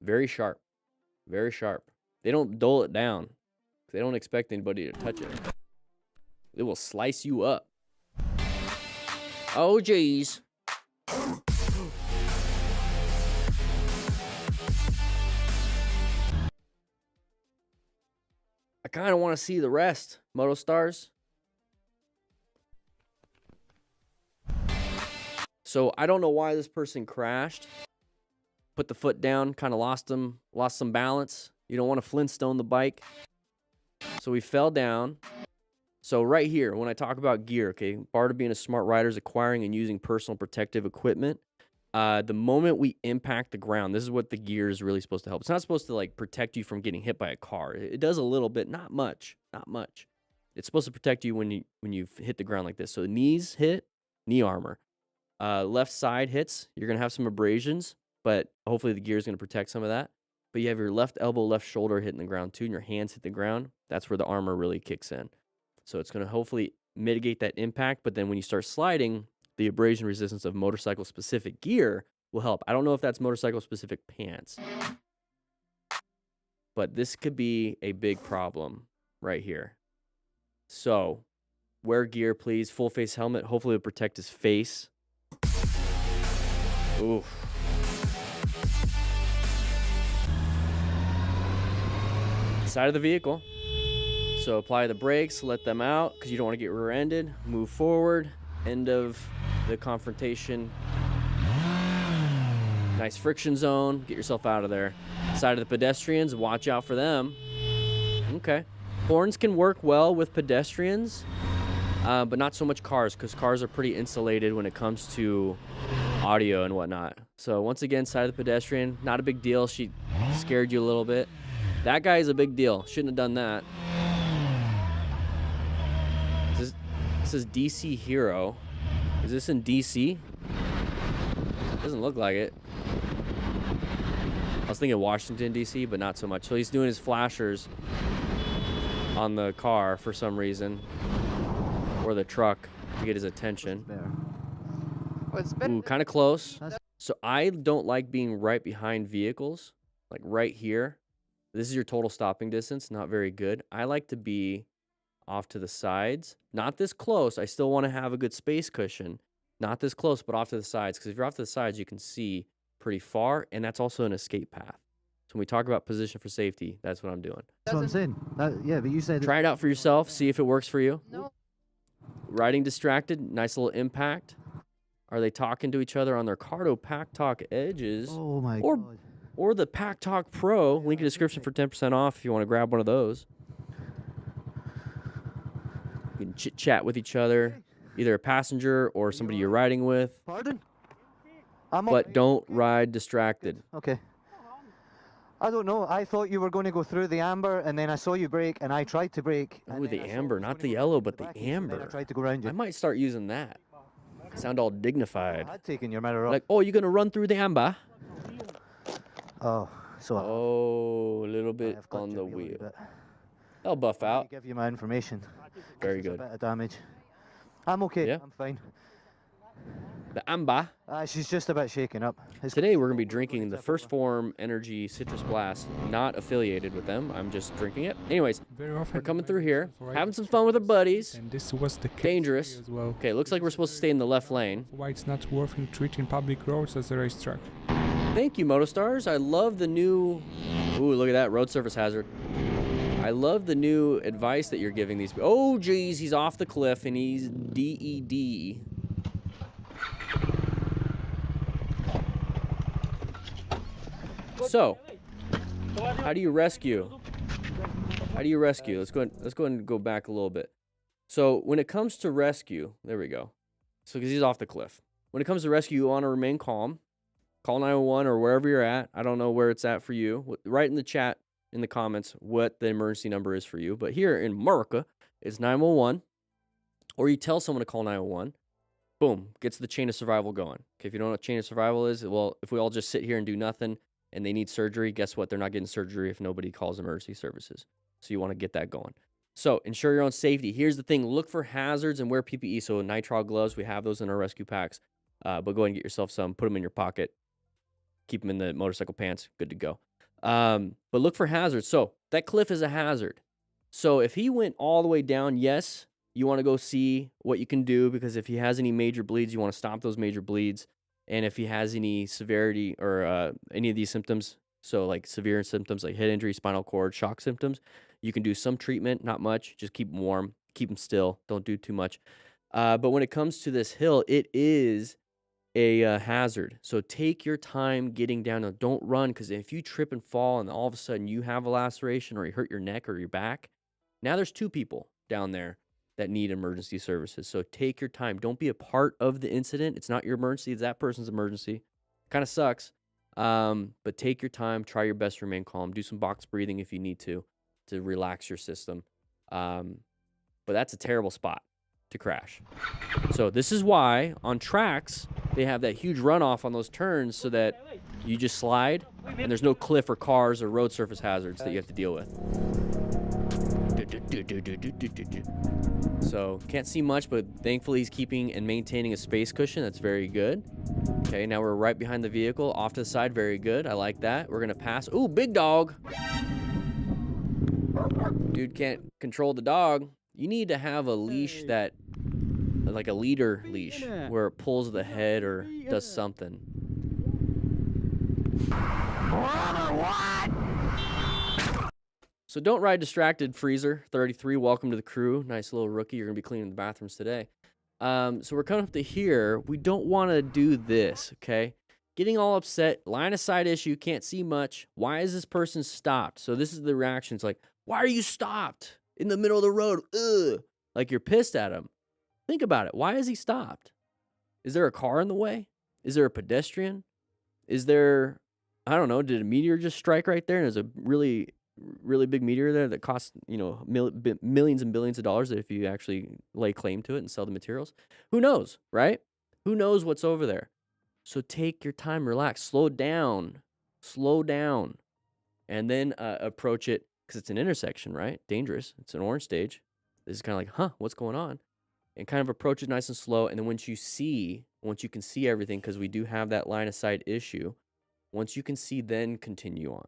very sharp. Very sharp. They don't dull it down. They don't expect anybody to touch it. It will slice you up. Oh, geez. I kind of want to see the rest, Motostars. So I don't know why this person crashed. Put the foot down, kind of lost some balance. You don't want to Flintstone the bike. So we fell down. So right here, when I talk about gear, okay, part of being a smart rider is acquiring and using personal protective equipment. The moment we impact the ground, this is what the gear is really supposed to help. It's not supposed to like protect you from getting hit by a car. It does a little bit, not much, not much. It's supposed to protect you when you've hit the ground like this. So knees hit, knee armor. Left side hits, you're gonna have some abrasions, but hopefully the gear is gonna protect some of that. But you have your left elbow, left shoulder hitting the ground too, and your hands hit the ground. That's where the armor really kicks in. So it's gonna hopefully mitigate that impact. But then when you start sliding, the abrasion resistance of motorcycle specific gear will help. I don't know if that's motorcycle specific pants, but this could be a big problem right here. So wear gear, please. Full face helmet. Hopefully it'll protect his face. Oof. Side of the vehicle. So apply the brakes, let them out because you don't want to get rear-ended. Move forward. End of the confrontation. Nice friction zone. Get yourself out of there. Side of the pedestrians. Watch out for them. Okay. Horns can work well with pedestrians, but not so much cars because cars are pretty insulated when it comes to audio and whatnot. So once again, side of the pedestrian, not a big deal. She scared you a little bit. That guy is a big deal. Shouldn't have done that. This is DC Hero. Is this in DC? Doesn't look like it. I was thinking Washington, DC, but not so much. So he's doing his flashers on the car for some reason, or the truck, to get his attention. Ooh, kind of close. So I don't like being right behind vehicles, like right here. This is your total stopping distance, not very good. I like to be off to the sides, not this close. I still want to have a good space cushion, not this close, but off to the sides, because if you're off to the sides, you can see pretty far, and that's also an escape path. So when we talk about position for safety, that's what I'm doing. That's what I'm saying. Yeah, but you said... Try it out for yourself, see if it works for you. No. Riding distracted, nice little impact. Are they talking to each other on their Cardo Pack Talk edges? Oh my God. Or the Pack Talk Pro. Link in the description for 10% off if you want to grab one of those. You can chit-chat with each other, either a passenger or somebody you're riding with. Pardon? But don't ride distracted. Okay. I don't know. I thought you were going to go through the amber, and then I saw you brake, and I tried to brake. Ooh, the amber, not the yellow, but the amber. I tried to go around you. I might start using that. Sound all dignified. I'd taken your mirror off. Like, oh, you're going to run through the amber? Oh, so... Oh, a little bit on the wheel. I'll buff out. Give you my information. Very good. A bit of damage. I'm okay. Yeah. I'm fine. The amber. She's just about shaken up. Today we're going to be drinking the First Form Energy Citrus Blast, not affiliated with them. I'm just drinking it. Anyways, we're coming through here, having some fun with our buddies. And this was the case Dangerous. as well. Okay, looks like we're supposed to stay in the left lane. Why it's not worth in treating public roads as a racetrack. Thank you, Motostars. I love the new... Ooh, look at that, road surface hazard. I love the new advice that you're giving these people. Oh, geez, he's off the cliff and he's DED. So, how do you rescue? How do you rescue? Let's go ahead and go back a little bit. So, when it comes to rescue, there we go. So, because he's off the cliff. When it comes to rescue, you want to remain calm. Call 911 or wherever you're at. I don't know where it's at for you. Write in the chat, in the comments, what the emergency number is for you. But here in America, it's 911. Or you tell someone to call 911. Boom, gets the chain of survival going. Okay, if you don't know what chain of survival is, well, if we all just sit here and do nothing and they need surgery, guess what? They're not getting surgery if nobody calls emergency services. So you want to get that going. So ensure your own safety. Here's the thing. Look for hazards and wear PPE. So nitrile gloves, we have those in our rescue packs. But go ahead and get yourself some. Put them in your pocket. Keep them in the motorcycle pants. Good to go. But look for hazards. So that cliff is a hazard. So if he went all the way down, yes, you want to go see what you can do, because if he has any major bleeds, you want to stop those major bleeds. And if he has any severity or any of these symptoms, so like severe symptoms like head injury, spinal cord, shock symptoms, you can do some treatment, not much. Just keep him warm, keep him still. Don't do too much. But when it comes to this hill, it is a hazard. So take your time getting down. Now, don't run, because if you trip and fall and all of a sudden you have a laceration or you hurt your neck or your back, now there's two people down there that need emergency services. So take your time. Don't be a part of the incident. It's not your emergency. It's that person's emergency. Kind of sucks. But take your time. Try your best to remain calm. Do some box breathing if you need to relax your system. But that's a terrible spot to crash. So this is why on tracks, they have that huge runoff on those turns so that you just slide and there's no cliff or cars or road surface hazards that you have to deal with. So can't see much, but thankfully he's keeping and maintaining a space cushion. That's very good. Okay, now we're right behind the vehicle, off to the side. Very good. I like that. We're gonna pass. Ooh, big dog. Dude can't control the dog. You need to have a leash that, like a leader leash, where it pulls the head or does something. So don't ride distracted, Freezer 33. Welcome to the crew. Nice little rookie. You're gonna be cleaning the bathrooms today. So we're coming up to here. We don't want to do this, okay? Getting all upset, line of sight issue, can't see much. Why is this person stopped? So this is the reaction. It's like, why are you stopped in the middle of the road? Ugh. Like you're pissed at him. Think about it. Why is he stopped? Is there a car in the way? Is there a pedestrian? Is there, I don't know, did a meteor just strike right there? And there's a really big meteor there that costs, you know, millions and billions of dollars if you actually lay claim to it and sell the materials. Who knows, right? Who knows what's over there? So take your time, relax, slow down, and then approach it, because it's an intersection, right? Dangerous. It's an orange stage. This is kind of like, huh, what's going on? And kind of approach it nice and slow. And then once you can see everything, because we do have that line of sight issue, once you can see, then continue on.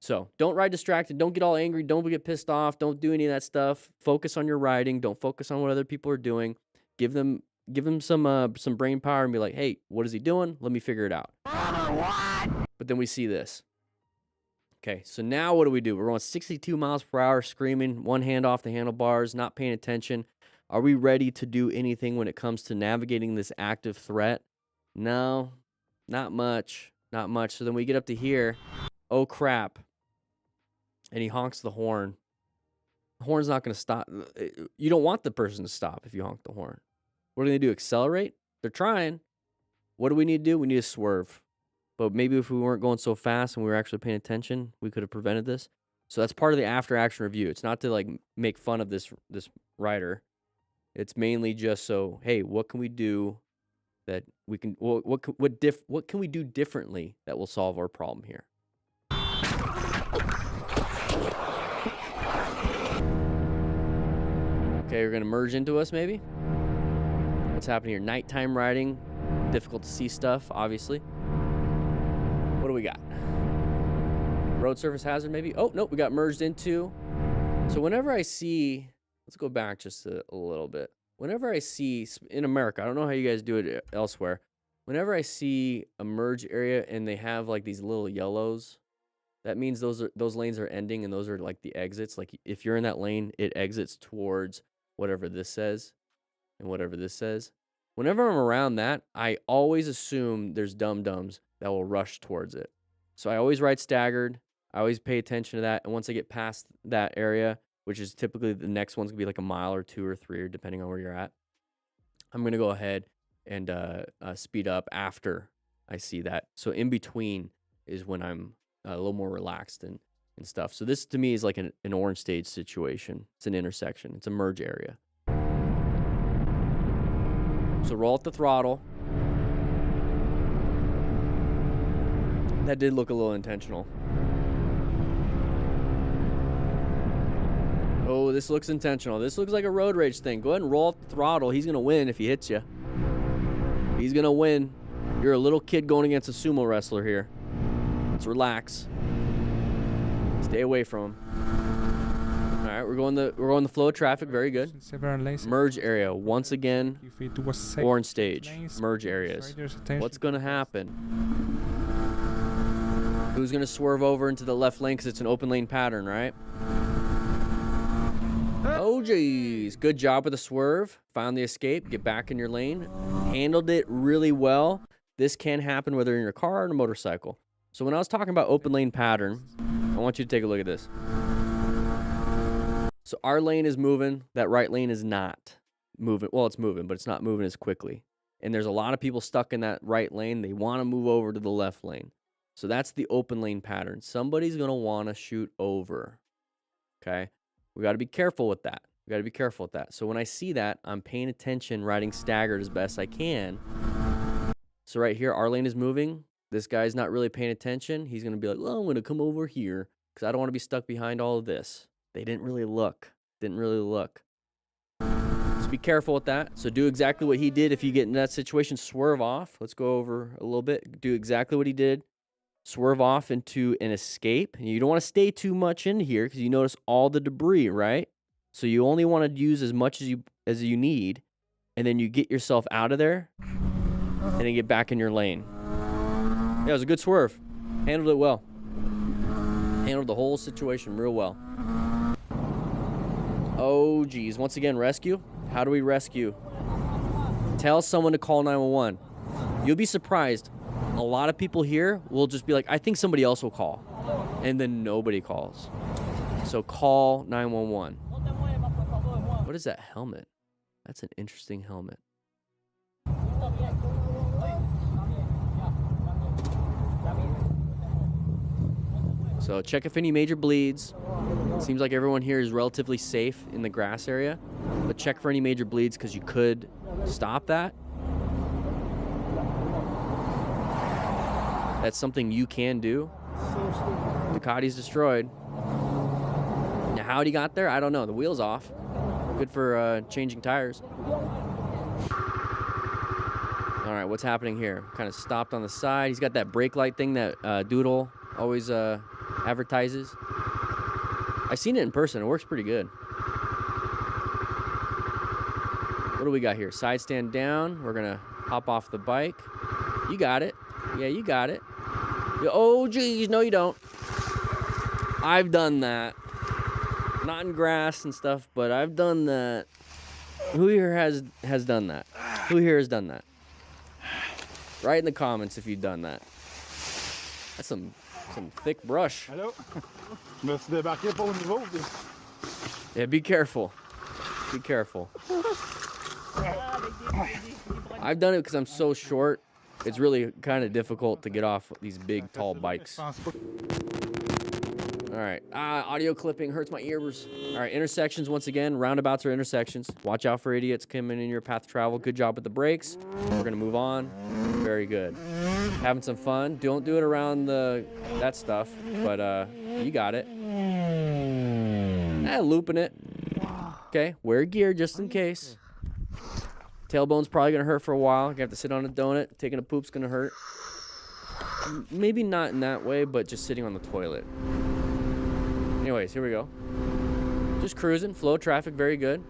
So don't ride distracted. Don't get all angry. Don't get pissed off. Don't do any of that stuff. Focus on your riding. Don't focus on what other people are doing. Give them some brain power and be like, hey, what is he doing? Let me figure it out. But then we see this. Okay, so now what do? We're going 62 miles per hour, screaming, one hand off the handlebars, not paying attention. Are we ready to do anything when it comes to navigating this active threat? No, not much. Not much. So then we get up to here. Oh, crap. And he honks the horn. The horn's not going to stop. You don't want the person to stop if you honk the horn. What do they do? Accelerate? They're trying. What do we need to do? We need to swerve. But maybe if we weren't going so fast and we were actually paying attention, we could have prevented this. So that's part of the after-action review. It's not to like make fun of this rider. It's mainly just so, hey, what can we do that we can? What can we do differently that will solve our problem here? Okay, we're gonna merge into us maybe. What's happening here? Nighttime riding, difficult to see stuff, obviously. What do we got? Road surface hazard, maybe? Oh, nope, we got merged into. So whenever I see, let's go back just a little bit. Whenever I see, in America, I don't know how you guys do it elsewhere. Whenever I see a merge area and they have like these little yellows, that means those lanes are ending and those are like the exits. Like if you're in that lane, it exits towards whatever this says and whatever this says. Whenever I'm around that, I always assume there's dum-dums that will rush towards it. So I always ride staggered. I always pay attention to that. And once I get past that area, which is typically the next one's gonna be like a mile or 2 or 3, or depending on where you're at, I'm gonna go ahead and speed up after I see that. So in between is when I'm a little more relaxed and stuff. So this to me is like an orange stage situation. It's an intersection. It's a merge area. So roll up the throttle. That did look a little intentional. Oh, this looks intentional. This looks like a road rage thing. Go ahead and roll up the throttle. He's going to win if he hits you. He's going to win. You're a little kid going against a sumo wrestler here. Let's relax. Stay away from him. All right, we're going the flow of traffic. Very good. Merge area. Once again, orange stage. Merge areas. What's going to happen? Who's going to swerve over into the left lane because it's an open lane pattern, right? Oh, geez. Good job with the swerve. Found the escape. Get back in your lane. Handled it really well. This can happen whether you're in your car or in a motorcycle. So when I was talking about open lane pattern, I want you to take a look at this. So our lane is moving. That right lane is not moving. Well, it's moving, but it's not moving as quickly. And there's a lot of people stuck in that right lane. They want to move over to the left lane. So that's the open lane pattern. Somebody's going to want to shoot over. Okay? We got to be careful with that. We got to be careful with that. So when I see that, I'm paying attention, riding staggered as best I can. So right here, our lane is moving. This guy's not really paying attention. He's going to be like, well, I'm going to come over here because I don't want to be stuck behind all of this. They didn't really look. Didn't really look. So be careful with that. So do exactly what he did. If you get in that situation, swerve off. Let's go over a little bit. Do exactly what he did. Swerve off into an escape. And you don't want to stay too much in here because you notice all the debris, right? So you only want to use as much as you need. And then you get yourself out of there. And then get back in your lane. Yeah, it was a good swerve. Handled it well. Handled the whole situation real well. Oh, geez. Once again, rescue. How do we rescue? Tell someone to call 911. You'll be surprised. A lot of people here will just be like, I think somebody else will call. And then nobody calls. So call 911. What is that helmet? That's an interesting helmet. So check if any major bleeds. Seems like everyone here is relatively safe in the grass area, but check for any major bleeds because you could stop that. That's something you can do. Ducati's destroyed. Now how'd he got there? I don't know. The wheel's off. Good for changing tires. All right, what's happening here? Kind of stopped on the side. He's got that brake light thing that Doodle always advertises. I've seen it in person. It works pretty good. What do we got here? Side stand down. We're going to hop off the bike. You got it. Yeah, you got it. Oh, geez. No, you don't. I've done that. Not in grass and stuff, but I've done that. Who here has done that? Who here has done that? Write in the comments if you've done that. That's some thick brush. Hello. Je me suis débarqué pour le niveau. Yeah, be careful. Be careful. I've done it because I'm so short. It's really kind of difficult to get off these big, tall bikes. All right. Audio clipping hurts my ears. All right. Intersections, once again. Roundabouts are intersections. Watch out for idiots coming in your path of travel. Good job with the brakes. We're going to move on. Very good. Having some fun. Don't do it around that stuff, but you got it. Looping it. Okay. Wear gear just in case. Tailbone's probably going to hurt for a while. You have to sit on a donut. Taking a poop's going to hurt. Maybe not in that way, but just sitting on the toilet. Anyways, here we go. Just cruising, flow of traffic, very good.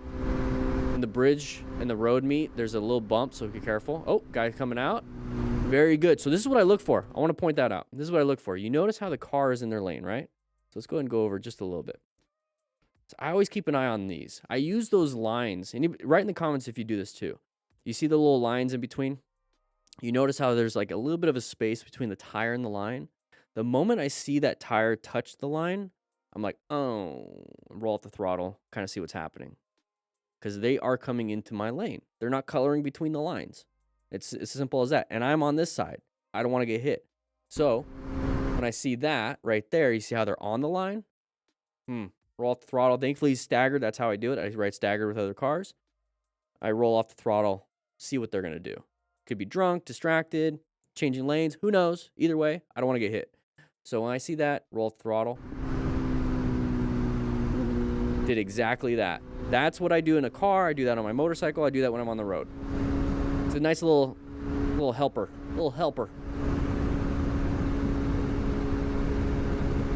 In the bridge and the road meet, there's a little bump, so be careful. Oh, guy coming out. Very good. So this is what I look for. I want to point that out. This is what I look for. You notice how the car is in their lane, right? So let's go ahead and go over just a little bit. So I always keep an eye on these. I use those lines. Write in the comments if you do this too. You see the little lines in between? You notice how there's like a little bit of a space between the tire and the line. The moment I see that tire touch the line, I'm like, oh, roll off the throttle, kind of see what's happening. Because they are coming into my lane. They're not coloring between the lines. It's as simple as that. And I'm on this side. I don't want to get hit. So when I see that right there, you see how they're on the line? Roll off the throttle. Thankfully, he's staggered. That's how I do it. I ride staggered with other cars. I roll off the throttle, see what they're going to do. Could be drunk, distracted, changing lanes. Who knows? Either way, I don't want to get hit. So when I see that, roll off the throttle. Did exactly that. That's what I do in a car. I do that on my motorcycle. I do that when I'm on the road. It's a nice little helper. Little helper.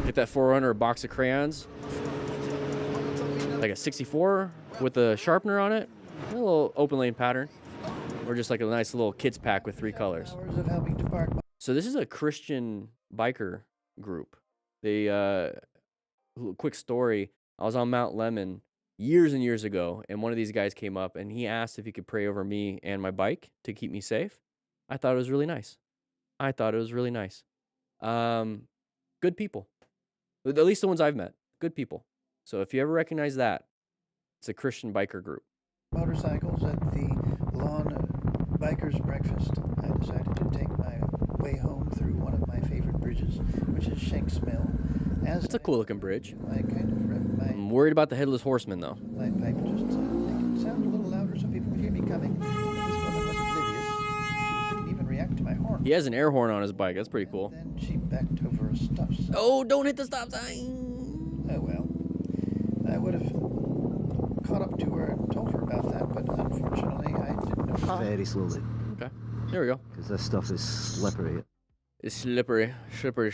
Get that 400 box of crayons. Like a 64 with a sharpener on it. A little open lane pattern. Or just like a nice little kids pack with 3 colors. So this is a Christian biker group. They, quick story. I was on Mount Lemmon years and years ago, and one of these guys came up, and he asked if he could pray over me and my bike to keep me safe. I thought it was really nice. Good people. At least the ones I've met. Good people. So if you ever recognize that, It's a Christian biker group. Motorcycles at the lawn biker's breakfast. I decided to take my way home through one of my favorite bridges, which is Shanks Mill. It's a cool looking bridge. I kind of revved my I'm worried about the headless horseman though. my pipe just to make it sound a little louder so people could hear me coming. But this woman was oblivious. She didn't even react to my horn. He has an air horn on his bike. That's pretty cool. Then she backed over a stop sign. Oh, don't hit the stop sign. Oh well. I would have caught up to her and told her about that, but unfortunately I didn't know. Very slowly, Okay. There we go. because this stuff is slippery. It's slippery. Slippery.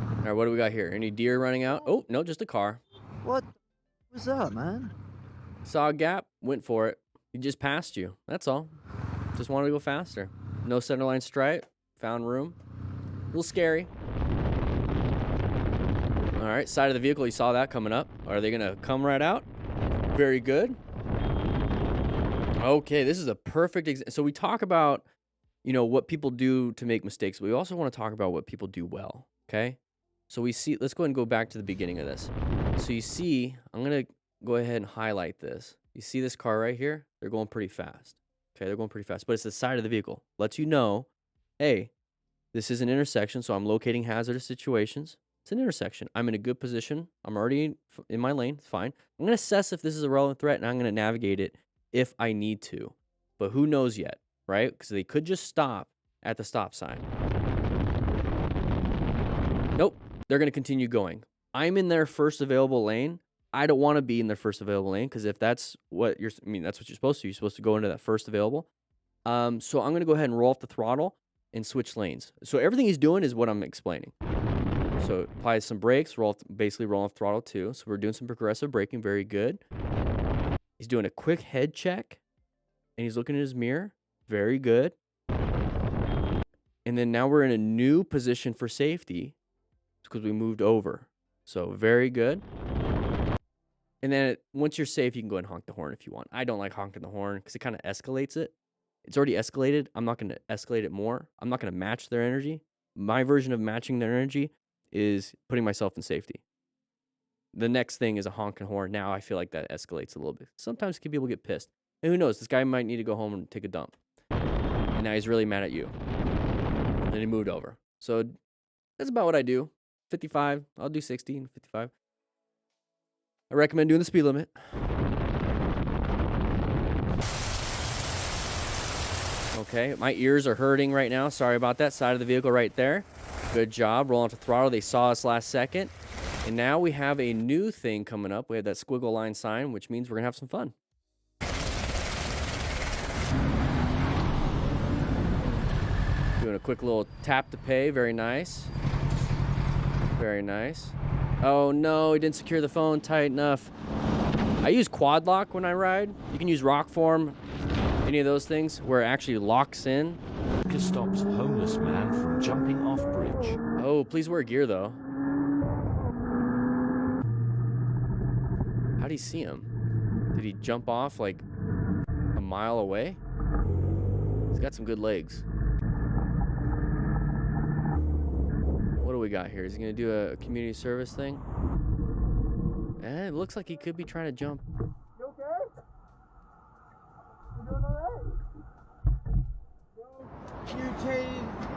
All right, what do we got here? Any deer running out? Oh, no, just a car. What was that, man? Saw a gap, went for it. He just passed you. That's all. Just wanted to go faster. No centerline stripe. Found room. A little scary. All right, side of the vehicle, you saw that coming up. Are they going to come right out? Very good. Okay, this is a perfect example. So we talk about, you know, what people do to make mistakes. But we also want to talk about what people do well, okay? So we see, let's go ahead and go back to the beginning of this. So you see, I'm going to go ahead and highlight this. You see this car right here? They're going pretty fast. Okay, they're going pretty fast, but it's the side of the vehicle. Lets you know, hey, this is an intersection, so I'm locating hazardous situations. It's an intersection. I'm in a good position. I'm already in my lane. It's fine. I'm going to assess if this is a relevant threat, and I'm going to navigate it if I need to. But who knows yet, right? Because they could just stop at the stop sign. Nope. They're going to continue going. I'm in their first available lane. I don't want to be in their first available lane because if that's what you're, I mean, that's what you're supposed to. You're supposed to go into that first available. So I'm going to go ahead and roll off the throttle and switch lanes. So everything he's doing is what I'm explaining. So apply some brakes, basically roll off throttle too. So we're doing some progressive braking. Very good. He's doing a quick head check and he's looking at his mirror. Very good. And then now we're in a new position for safety because we moved over. So very good. And then once you're safe, you can go ahead and honk the horn if you want. I don't like honking the horn because it kind of escalates it. It's already escalated. I'm not going to escalate it more. I'm not going to match their energy. My version of matching their energy is putting myself in safety. The next thing is a honk and horn. Now I feel like that escalates a little bit. Sometimes people get pissed. And who knows? This guy might need to go home and take a dump. And now he's really mad at you. And he moved over. So that's about what I do. 55. I'll do 60 and 55. I recommend doing the speed limit. Okay, my ears are hurting right now. Sorry about that. Side of the vehicle right there. Good job. Rolling off the throttle. They saw us last second. And now we have a new thing coming up. We have that squiggle line sign, which means we're going to have some fun. Doing a quick little tap to pay. Very nice. Very nice. Oh no, he didn't secure the phone tight enough. I use quad lock when I ride. You can use rock form, any of those things where it actually locks in. Stops homeless man from jumping off bridge. Oh, please wear gear though. How'd he see him? Did he jump off like a mile away? He's got some good legs. What do we got here? Is he gonna do a community service thing? It looks like he could be trying to jump. You okay? You doing alright? Mutated.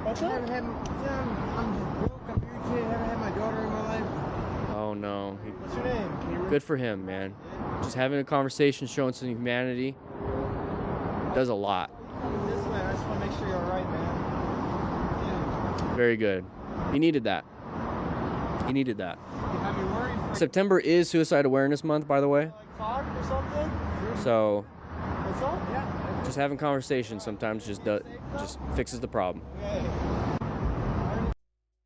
What's Haven't up? had, I'm broke. I'm mutated. Haven't had my daughter in my life. Oh no. What's your name? Can you Good for him, man. Just having a conversation, showing some humanity, does a lot. This way. I just want to make sure you're alright, man. Very good. He needed that. He needed that. You have me worried. September is Suicide Awareness Month, by the way. like talk or something? So What's up? Yeah. just having conversations sometimes just fixes the problem. Okay.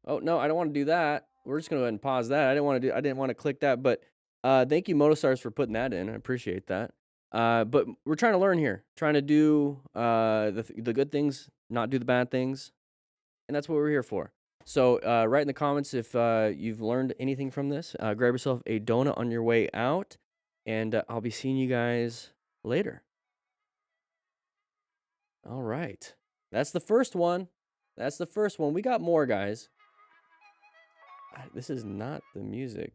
Oh no, I don't want to do that. We're just gonna go ahead and pause that. I didn't want to click that, but thank you, Motostars, for putting that in. I appreciate that. But we're trying to learn here, trying to do the good things, not do the bad things, and that's what we're here for. So write in the comments if you've learned anything from this. Grab yourself a donut on your way out, and I'll be seeing you guys later. All right. That's the first one. That's the first one. We got more, guys. This is not the music.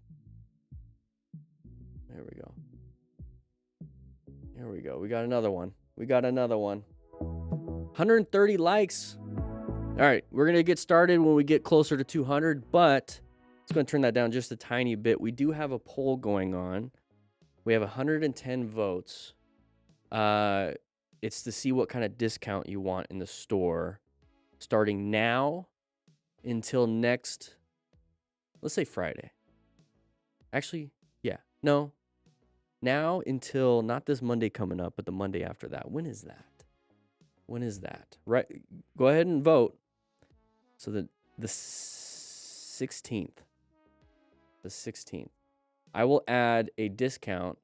There we go. Here we go. We got another one. We got another one. 130 likes. All right, we're going to get started when we get closer to 200, but it's going to turn that down just a tiny bit. We do have a poll going on. We have 110 votes. It's to see what kind of discount you want in the store starting now until next, let's say Friday. Actually, yeah, no. Now until not this Monday coming up, but the Monday after that. When is that? When is that? Right. Go ahead and vote. So the 16th. The 16th. I will add a discount.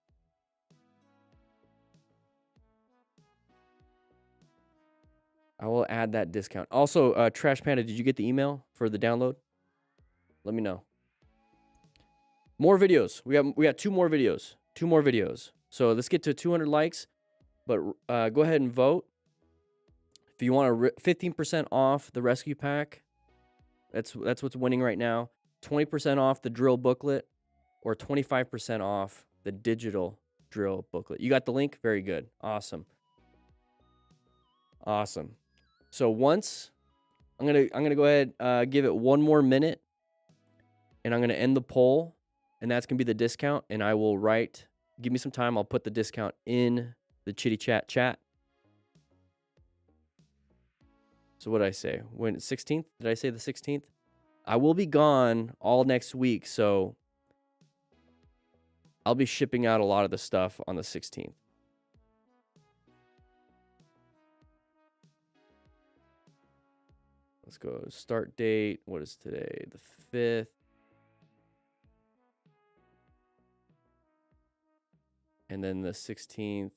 I will add that discount. Also, Trash Panda, did you get the email for the download? Let me know. More videos. We got 2 more videos. 2 more videos. So let's get to 200 likes. But go ahead and vote. If you want 15% off the rescue pack, that's what's winning right now. 20% off the drill booklet, or 25% off the digital drill booklet. You got the link? Very good. Awesome. Awesome. So once I'm gonna go ahead, give it 1 more minute, and I'm gonna end the poll, and that's gonna be the discount. And I will write. Give me some time. I'll put the discount in the Chitty Chat. So what did I say? When 16th? Did I say the 16th? I will be gone all next week, so I'll be shipping out a lot of the stuff on the 16th. Let's go. Start date. What is today? The 5th. And then the 16th.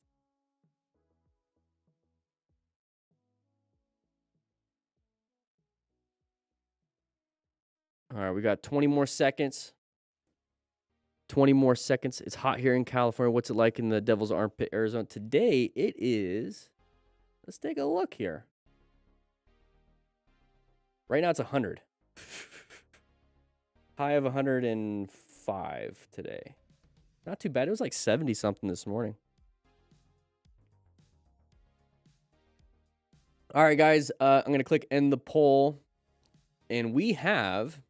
All right, we got 20 more seconds. 20 more seconds. It's hot here in California. What's it like in the Devil's Armpit, Arizona? Today, it is... Let's take a look here. Right now, it's 100. High of 105 today. Not too bad. It was like 70-something this morning. All right, guys. I'm going to click end the poll. And we have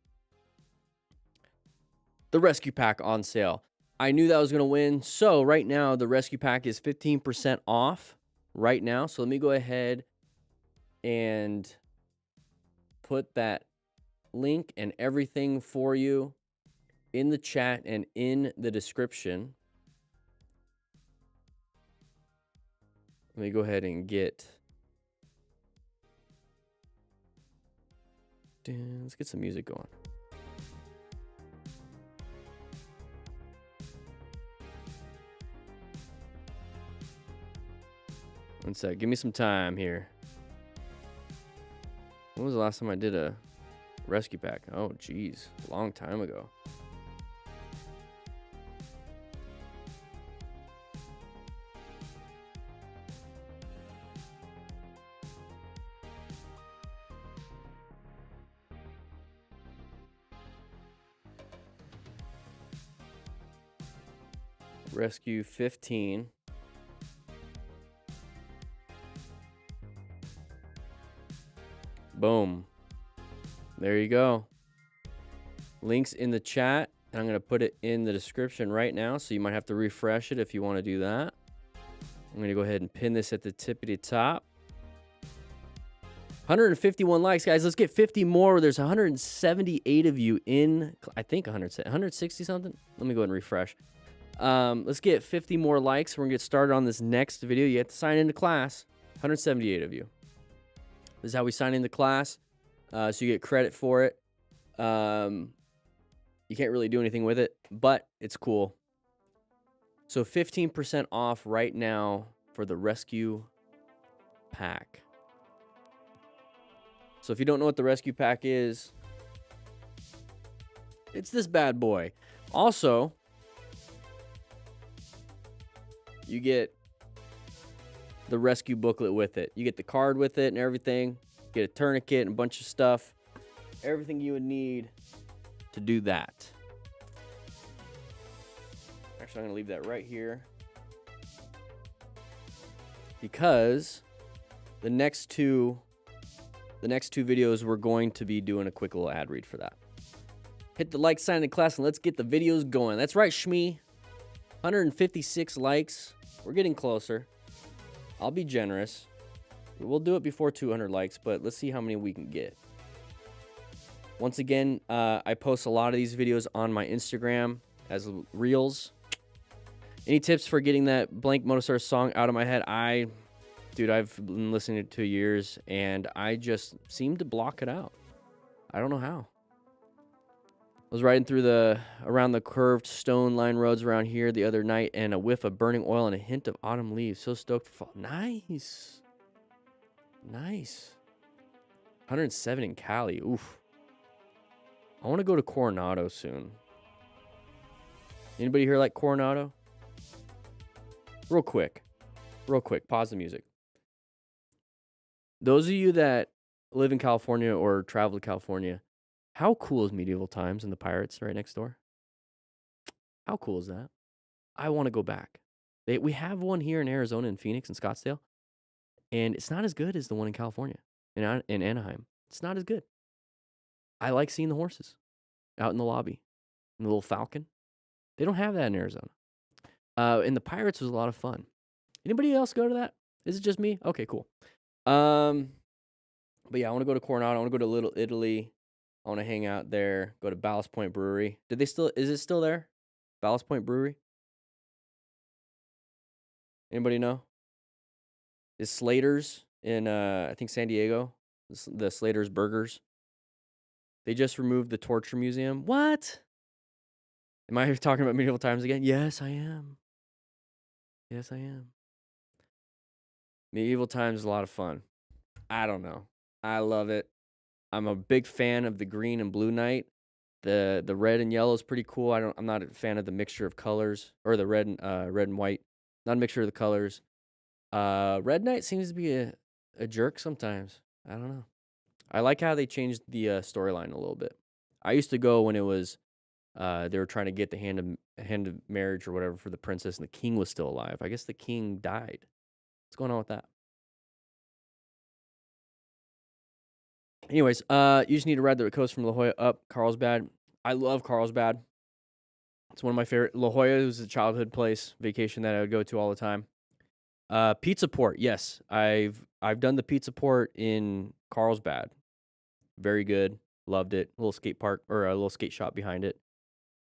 the rescue pack on sale. I knew that was going to win. So right now, the rescue pack is 15% off right now. So let me go ahead and put that link and everything for you in the chat and in the description. Let me go ahead and let's get some music going. One sec. Give me some time here. When was the last time I did a rescue pack? Oh, geez. A long time ago. Rescue 15. Boom. There you go. Links in the chat, and I'm going to put it in the description right now, so you might have to refresh it if you want to do that. I'm going to go ahead and pin this at the tippity top. 151 likes, guys. Let's get 50 more. There's 178 of you in, I think 160 something. Let me go ahead and refresh. Let's get 50 more likes. We're going to get started on this next video. You have to sign into class. 178 of you. This is how we sign into class. So you get credit for it. You can't really do anything with it, but it's cool. So 15% off right now for the rescue pack. So if you don't know what the rescue pack is, it's this bad boy. Also, you get the rescue booklet with it. You get the card with it and everything. Get a tourniquet and a bunch of stuff. Everything you would need to do that. Actually, I'm going to leave that right here. Because the next two videos, we're going to be doing a quick little ad read for that. Hit the like sign in class and let's get the videos going. That's right, Shmee. 156 likes. We're getting closer. I'll be generous. We'll do it before 200 likes, but let's see how many we can get. Once again, I post a lot of these videos on my Instagram as reels. Any tips for getting that blank Motosaurus song out of my head? Dude, I've been listening to it 2 years, and I just seem to block it out. I don't know how. I was riding through around the curved stone line roads around here the other night, and a whiff of burning oil and a hint of autumn leaves. So stoked for fall. Nice. Nice. 107 in Cali. Oof. I want to go to Coronado soon. Anybody here like Coronado? Real quick. Pause the music. Those of you that live in California or travel to California, how cool is Medieval Times and the Pirates right next door? How cool is that? I want to go back. We have one here in Arizona, in Phoenix, and Scottsdale, and it's not as good as the one in California, in Anaheim. It's not as good. I like seeing the horses out in the lobby, and the little falcon. They don't have that in Arizona. And the Pirates was a lot of fun. Anybody else go to that? Is it just me? Okay, cool. But yeah, I want to go to Coronado. I want to go to Little Italy. I want to hang out there. Go to Ballast Point Brewery. Is it still there? Ballast Point Brewery? Anybody know? Is Slater's in I think San Diego? The Slater's Burgers. They just removed the torture museum. What? Am I talking about medieval times again? Yes, I am. Yes, I am. Medieval times is a lot of fun. I don't know. I love it. I'm a big fan of the green and blue knight. The red and yellow is pretty cool. I'm not a fan of the mixture of colors, or the red and white. Not a mixture of the colors. Red Knight seems to be a jerk sometimes. I don't know. I like how they changed the storyline a little bit. I used to go when it was they were trying to get the hand of marriage or whatever for the princess, and the king was still alive. I guess the king died. What's going on with that? Anyways, you just need to ride the coast from La Jolla up Carlsbad. I love Carlsbad. It's one of my favorite. La Jolla was a childhood place, vacation that I would go to all the time. Pizza Port, yes. I've done the Pizza Port in Carlsbad. Very good. Loved it. A little skate park, or a little skate shop behind it.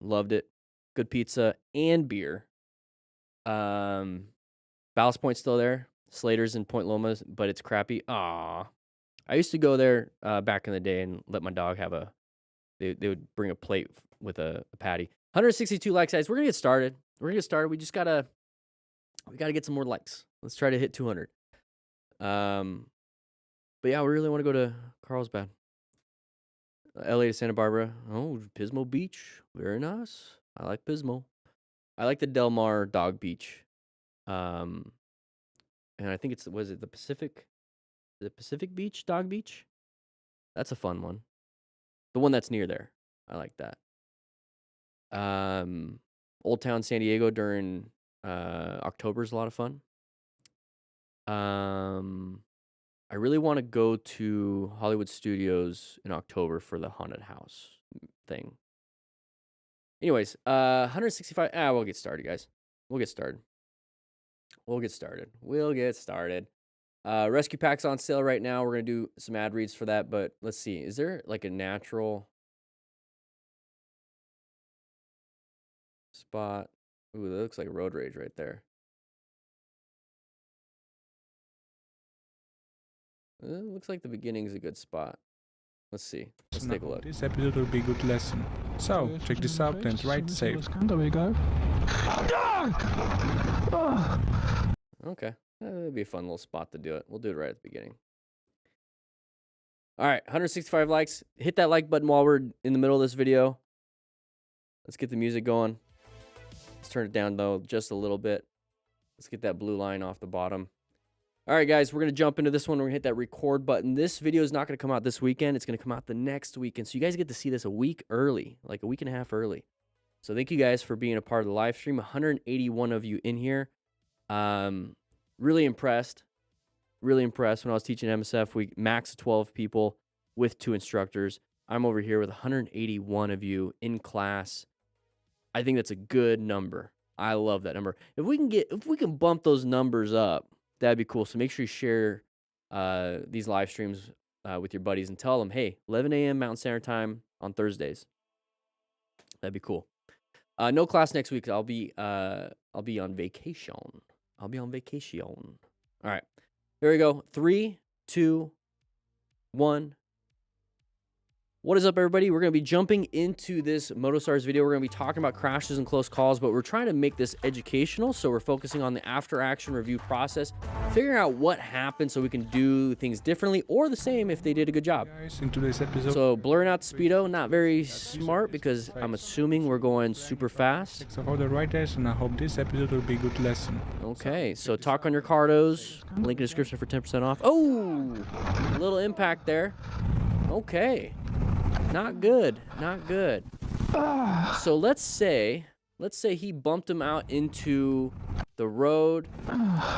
Loved it. Good pizza and beer. Ballast Point's still there. Slater's in Point Lomas, but it's crappy. Aw. I used to go there back in the day and let my dog have they would bring a plate with a patty. 162 likes, guys. We're gonna get started. We just gotta get some more likes. Let's try to hit 200. But yeah, we really want to go to Carlsbad. LA to Santa Barbara. Oh, Pismo Beach. Very nice. I like Pismo. I like the Del Mar Dog Beach. And I think was it the Pacific? The Pacific Beach, Dog Beach? That's a fun one. The one that's near there. I like that. Old Town San Diego during October is a lot of fun. I really want to go to Hollywood Studios in October for the haunted house thing. Anyways, 165. We'll get started, guys. We'll get started. Rescue Pack's on sale right now. We're going to do some ad reads for that, but let's see. Is there like a natural spot? Ooh, that looks like road rage right there. It looks like the beginning's a good spot. Let's see. Let's take a look. This episode will be a good lesson. So, check this out and ride safe. There we go. Okay. That'll be a fun little spot to do it. We'll do it right at the beginning. All right, 165 likes. Hit that like button while we're in the middle of this video. Let's get the music going. Let's turn it down, though, just a little bit. Let's get that blue line off the bottom. All right, guys, we're going to jump into this one. We're going to hit that record button. This video is not going to come out this weekend. It's going to come out the next weekend. So you guys get to see this a week early, like a week and a half early. So thank you guys for being a part of the live stream. 181 of you in here. Really impressed. Really impressed. When I was teaching MSF, we max 12 people with 2 instructors. I'm over here with 181 of you in class. I think that's a good number. I love that number. If we can bump those numbers up, that'd be cool. So make sure you share these live streams with your buddies and tell them, hey, 11 a.m. Mountain Standard Time on Thursdays. That'd be cool. No class next week. I'll be on vacation. I'll be on vacation. All right. Here we go. 3, 2, 1. What is up, everybody? We're going to be jumping into this MotoStars video. We're going to be talking about crashes and close calls, but we're trying to make this educational, so we're focusing on the after-action review process, figuring out what happened so we can do things differently or the same if they did a good job. Guys, in today's episode, so blurring out the speedo, not very smart because I'm assuming we're going super fast. of other riders, and I hope this episode will be a good lesson. Okay, so talk on your cardos. Link in the description for 10% off. Oh, a little impact there. Okay. Not good. Not good. So let's say he bumped him out into the road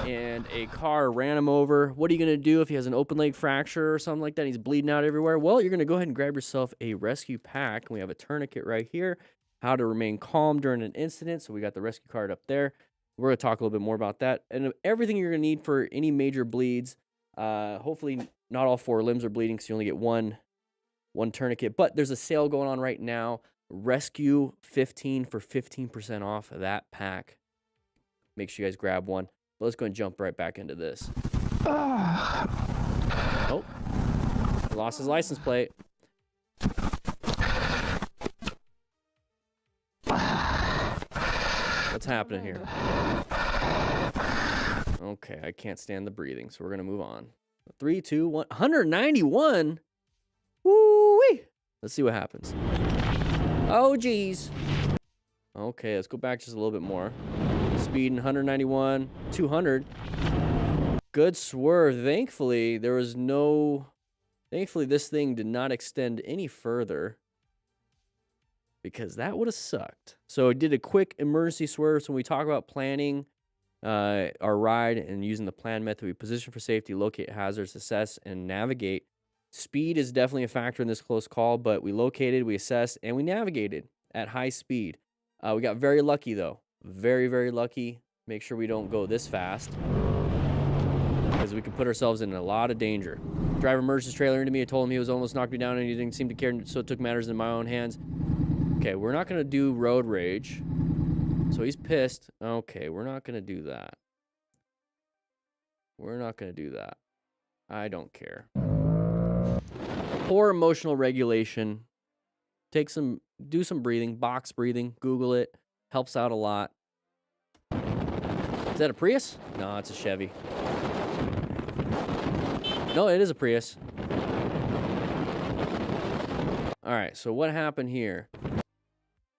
and a car ran him over. What are you going to do if he has an open leg fracture or something like that and he's bleeding out everywhere? Well, you're going to go ahead and grab yourself a rescue pack. We have a tourniquet right here. How to remain calm during an incident. So we got the rescue card up there. We're going to talk a little bit more about that. And everything you're going to need for any major bleeds. Hopefully not all 4 limbs are bleeding because you only get one tourniquet, but there's a sale going on right now. Rescue 15 for 15% off of that pack. Make sure you guys grab one. But let's go and jump right back into this. Oh, lost his license plate. What's happening here? Okay, I can't stand the breathing, so we're gonna move on. 3, 2, 1. 191. Woo-wee. Let's see what happens. Oh, geez. Okay, let's go back just a little bit more. Speeding 191, 200. Good swerve. Thankfully, this thing did not extend any further because that would have sucked. So it did a quick emergency swerve. So when we talk about planning our ride and using the plan method, we position for safety, locate hazards, assess, and navigate. Speed is definitely a factor in this close call, but we located, we assessed, and we navigated at high speed. We got very lucky, though. Very, very lucky. Make sure we don't go this fast because we could put ourselves in a lot of danger. Driver merged his trailer into me. I told him he was almost knocked me down, and he didn't seem to care, so it took matters in my own hands. Okay, we're not going to do road rage. So he's pissed. Okay, we're not going to do that. We're not going to do that. I don't care. Poor emotional regulation. Do some breathing, box breathing, Google it. Helps out a lot. Is that a Prius? No, it's a Chevy. No, it is a Prius. All right, so what happened here?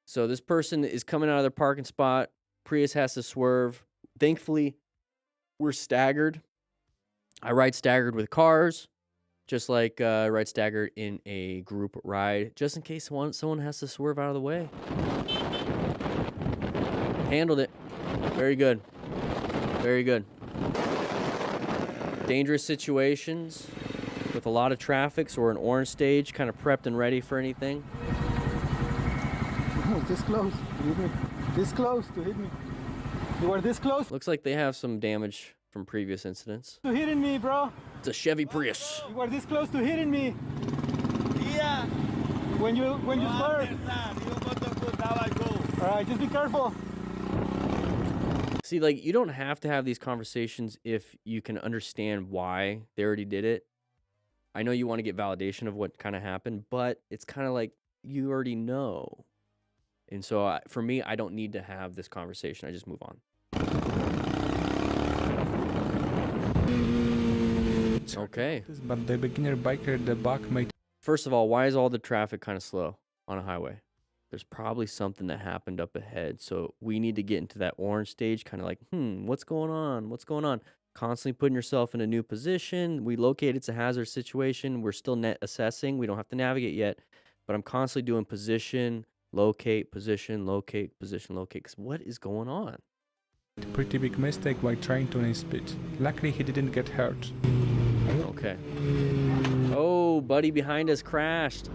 So this person is coming out of their parking spot. Prius has to swerve. Thankfully, we're staggered. I ride staggered with cars. Just like ride staggered in a group ride, just in case someone has to swerve out of the way. Handled it. Very good. Very good. Dangerous situations with a lot of traffic, so we're in orange stage, kind of prepped and ready for anything. Oh, this close to hit me. This close to hit me. You were this close Looks like they have some damage from previous incidents. to hitting me, bro. It's a Chevy Prius. You were this close to hitting me. Yeah. When you swerve. All right, just be careful. See, like, you don't have to have these conversations if you can understand why they already did it. I know you want to get validation of what kind of happened, but it's kind of like you already know. And so for me, I don't need to have this conversation. I just move on. Okay. But the beginner biker, the buck might. First of all, why is all the traffic kind of slow on a highway? There's probably something that happened up ahead. So we need to get into that orange stage, kind of like, what's going on? What's going on? Constantly putting yourself in a new position. We locate it's a hazard situation. We're still net assessing. We don't have to navigate yet, but I'm constantly doing position, Locate, position, locate, position, locate. 'Cause what is going on? Pretty big mistake while trying to speed. Luckily he didn't get hurt. Okay. Oh, buddy behind us crashed.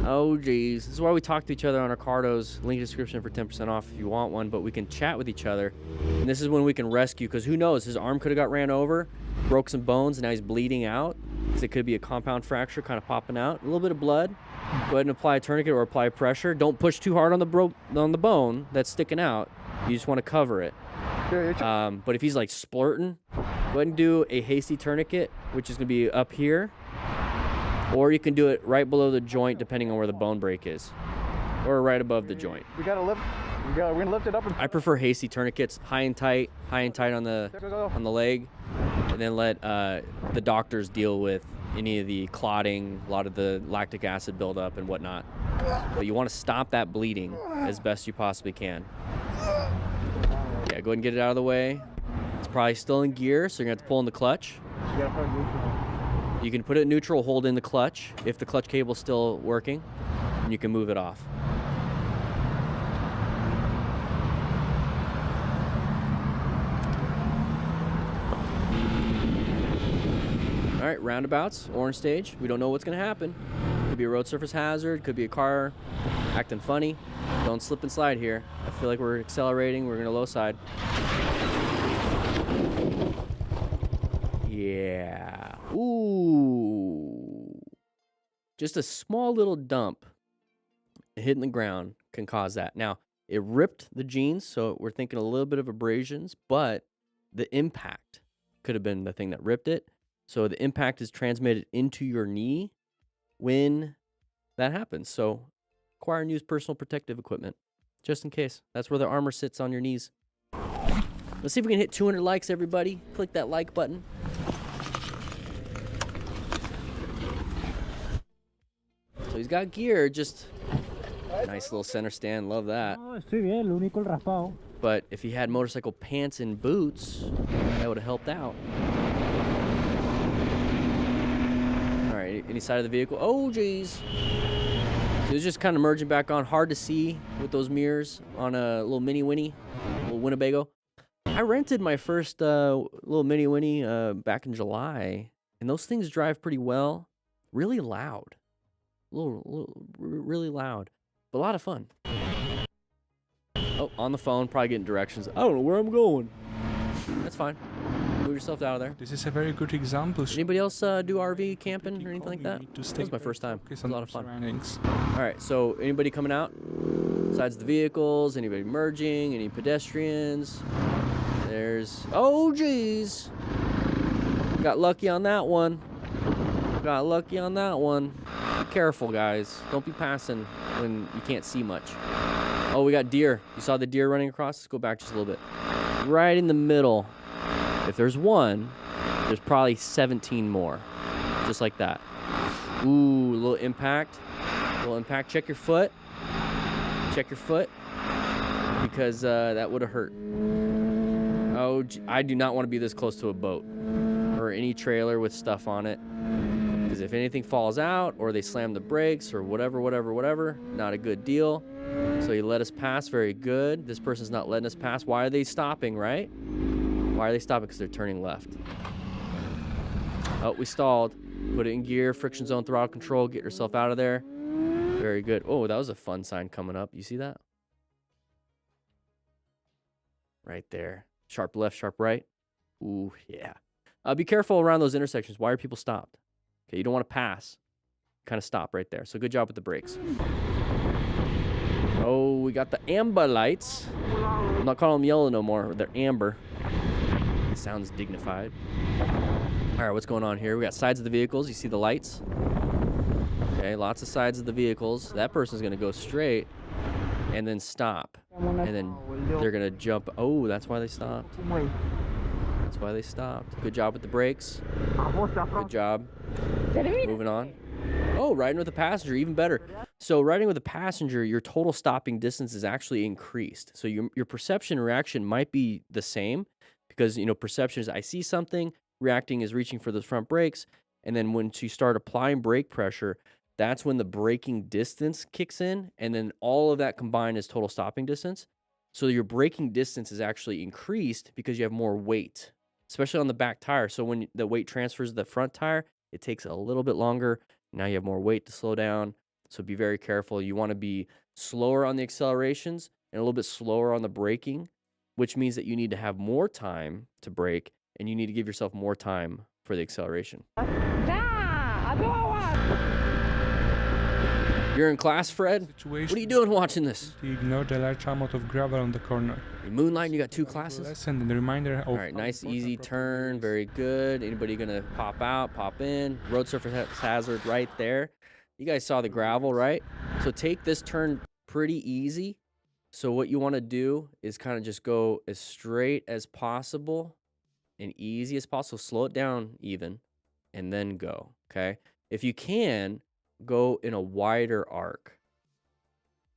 Oh, geez. This is why we talk to each other on our Cardos. Link in the description for 10% off if you want one, but we can chat with each other. And this is when we can rescue, because who knows? His arm could have got ran over, broke some bones, and now he's bleeding out. So it could be a compound fracture kind of popping out. A little bit of blood. Go ahead and apply a tourniquet or apply pressure. Don't push too hard on the bone that's sticking out. You just want to cover it. But if he's like splurting, go ahead and do a hasty tourniquet, which is going to be up here. Or you can do it right below the joint, depending on where the bone break is. Or right above the joint. We gotta lift. We're gonna lift it up. I prefer hasty tourniquets, high and tight on the leg, and then let the doctors deal with any of the clotting, a lot of the lactic acid buildup and whatnot. But you want to stop that bleeding as best you possibly can. Yeah, go ahead and get it out of the way. It's probably still in gear, so you're gonna have to pull in the clutch. You can put it in neutral, hold in the clutch if the clutch cable's still working, and you can move it off. All right, roundabouts, orange stage. We don't know what's gonna happen. Could be a road surface hazard, could be a car acting funny. Don't slip and slide here. I feel like we're accelerating, we're gonna low side. Yeah. Ooh. Just a small little dump hitting the ground can cause that. Now, it ripped the jeans, so we're thinking a little bit of abrasions, but the impact could have been the thing that ripped it. So the impact is transmitted into your knee when that happens. So acquire and use personal protective equipment, just in case. That's where the armor sits, on your knees. Let's see if we can hit 200 likes, everybody. Click that like button. So he's got gear, just nice little center stand, love that. But if he had motorcycle pants and boots, that would have helped out. All right, any side of the vehicle. Oh, geez. So it's just kind of merging back on. Hard to see with those mirrors on a little mini Winnie, little Winnebago. I rented my first little mini Winnie back in July, and those things drive pretty well. Really loud. Really loud, but a lot of fun. Oh, on the phone, probably getting directions. I don't know where I'm going. That's fine. Move yourself out of there. This is a very good example. Anybody else do RV camping or anything like that? That was my first time. It was a lot of fun. All right, so anybody coming out? Besides the vehicles, anybody merging, any pedestrians? There's, oh geez. Got lucky on that one. Got lucky on that one. Be careful, guys. Don't be passing when you can't see much. Oh, we got deer. You saw the deer running across? Let's go back just a little bit. Right in the middle. If there's one, there's probably 17 more. Just like that. Ooh, a little impact. Check your foot. Check your foot. Because that would have hurt. Oh, I do not want to be this close to a boat. Or any trailer with stuff on it. Because if anything falls out, or they slam the brakes, or whatever, not a good deal. So you let us pass, very good. This person's not letting us pass. Why are they stopping, right? Why are they stopping? Because they're turning left. Oh, we stalled. Put it in gear, friction zone, throttle control, get yourself out of there. Very good. Oh, that was a fun sign coming up. You see that? Right there. Sharp left, sharp right. Ooh, yeah. Be careful around those intersections. Why are people stopped? Okay, you don't want to pass. Kind of stop right there. So good job with the brakes. Oh, we got the amber lights. I'm not calling them yellow no more. They're amber. It sounds dignified. All right, what's going on here? We got sides of the vehicles. You see the lights? Okay, lots of sides of the vehicles. That person's going to go straight and then stop. And then they're going to jump. Oh, that's why they stopped. That's why they stopped. Good job with the brakes. Good job. Moving on. Oh, riding with a passenger, even better. So riding with a passenger, your total stopping distance is actually increased. So your perception and reaction might be the same because, you know, perception is I see something, reacting is reaching for those front brakes. And then once you start applying brake pressure, that's when the braking distance kicks in, and then all of that combined is total stopping distance. So your braking distance is actually increased because you have more weight, especially on the back tire. So when the weight transfers to the front tire, it takes a little bit longer. Now you have more weight to slow down. So be very careful. You want to be slower on the accelerations and a little bit slower on the braking, which means that you need to have more time to brake and you need to give yourself more time for the acceleration. You're in class, Fred? What are you doing watching this? To ignore the large amount of gravel on the corner. You moonlighting, you got 2 classes? Lesson and a reminder of all right, nice easy turn, very good. Anybody gonna pop out, pop in? Road surface hazard right there. You guys saw the gravel, right? So take this turn pretty easy. So what you wanna do is kind of just go as straight as possible and easy as possible. Slow it down even, and then go, okay? If you can, go in a wider arc.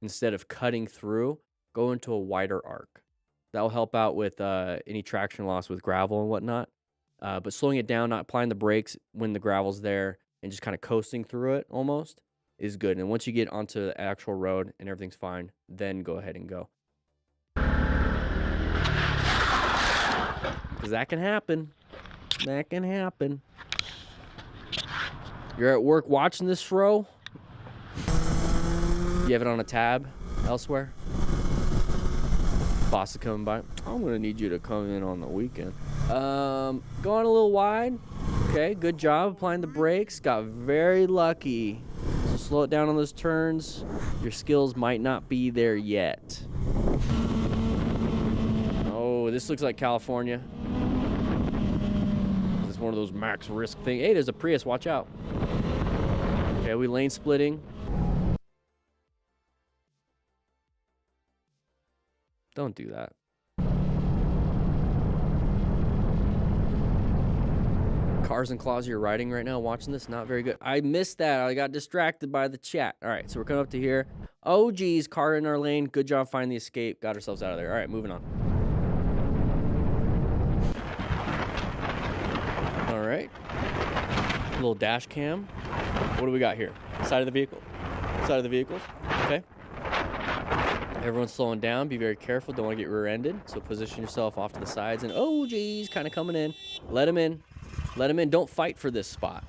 Instead of cutting through, go into a wider arc. That will help out with any traction loss with gravel and whatnot. But slowing it down, not applying the brakes when the gravel's there, and just kind of coasting through it almost is good. And once you get onto the actual road and everything's fine, then go ahead and go. Because that can happen. That can happen. You're at work watching this, Fro? You have it on a tab elsewhere? Boss is coming by. I'm going to need you to come in on the weekend. Going a little wide. Okay, good job applying the brakes. Got very lucky. So slow it down on those turns. Your skills might not be there yet. Oh, this looks like California. This is one of those max risk things. Hey, there's a Prius. Watch out. Okay, we lane splitting. Don't do that. Cars and Claws, you're riding right now, watching this, not very good. I missed that. I got distracted by the chat. All right, so we're coming up to here. Oh, geez, car in our lane. Good job finding the escape. Got ourselves out of there. All right, moving on. All right. Little dash cam. What do we got here? Side of the vehicle. Side of the vehicles. Okay. Everyone's slowing down. Be very careful. Don't want to get rear-ended. So position yourself off to the sides. And oh, geez, kind of coming in. Let him in. Let him in. Don't fight for this spot.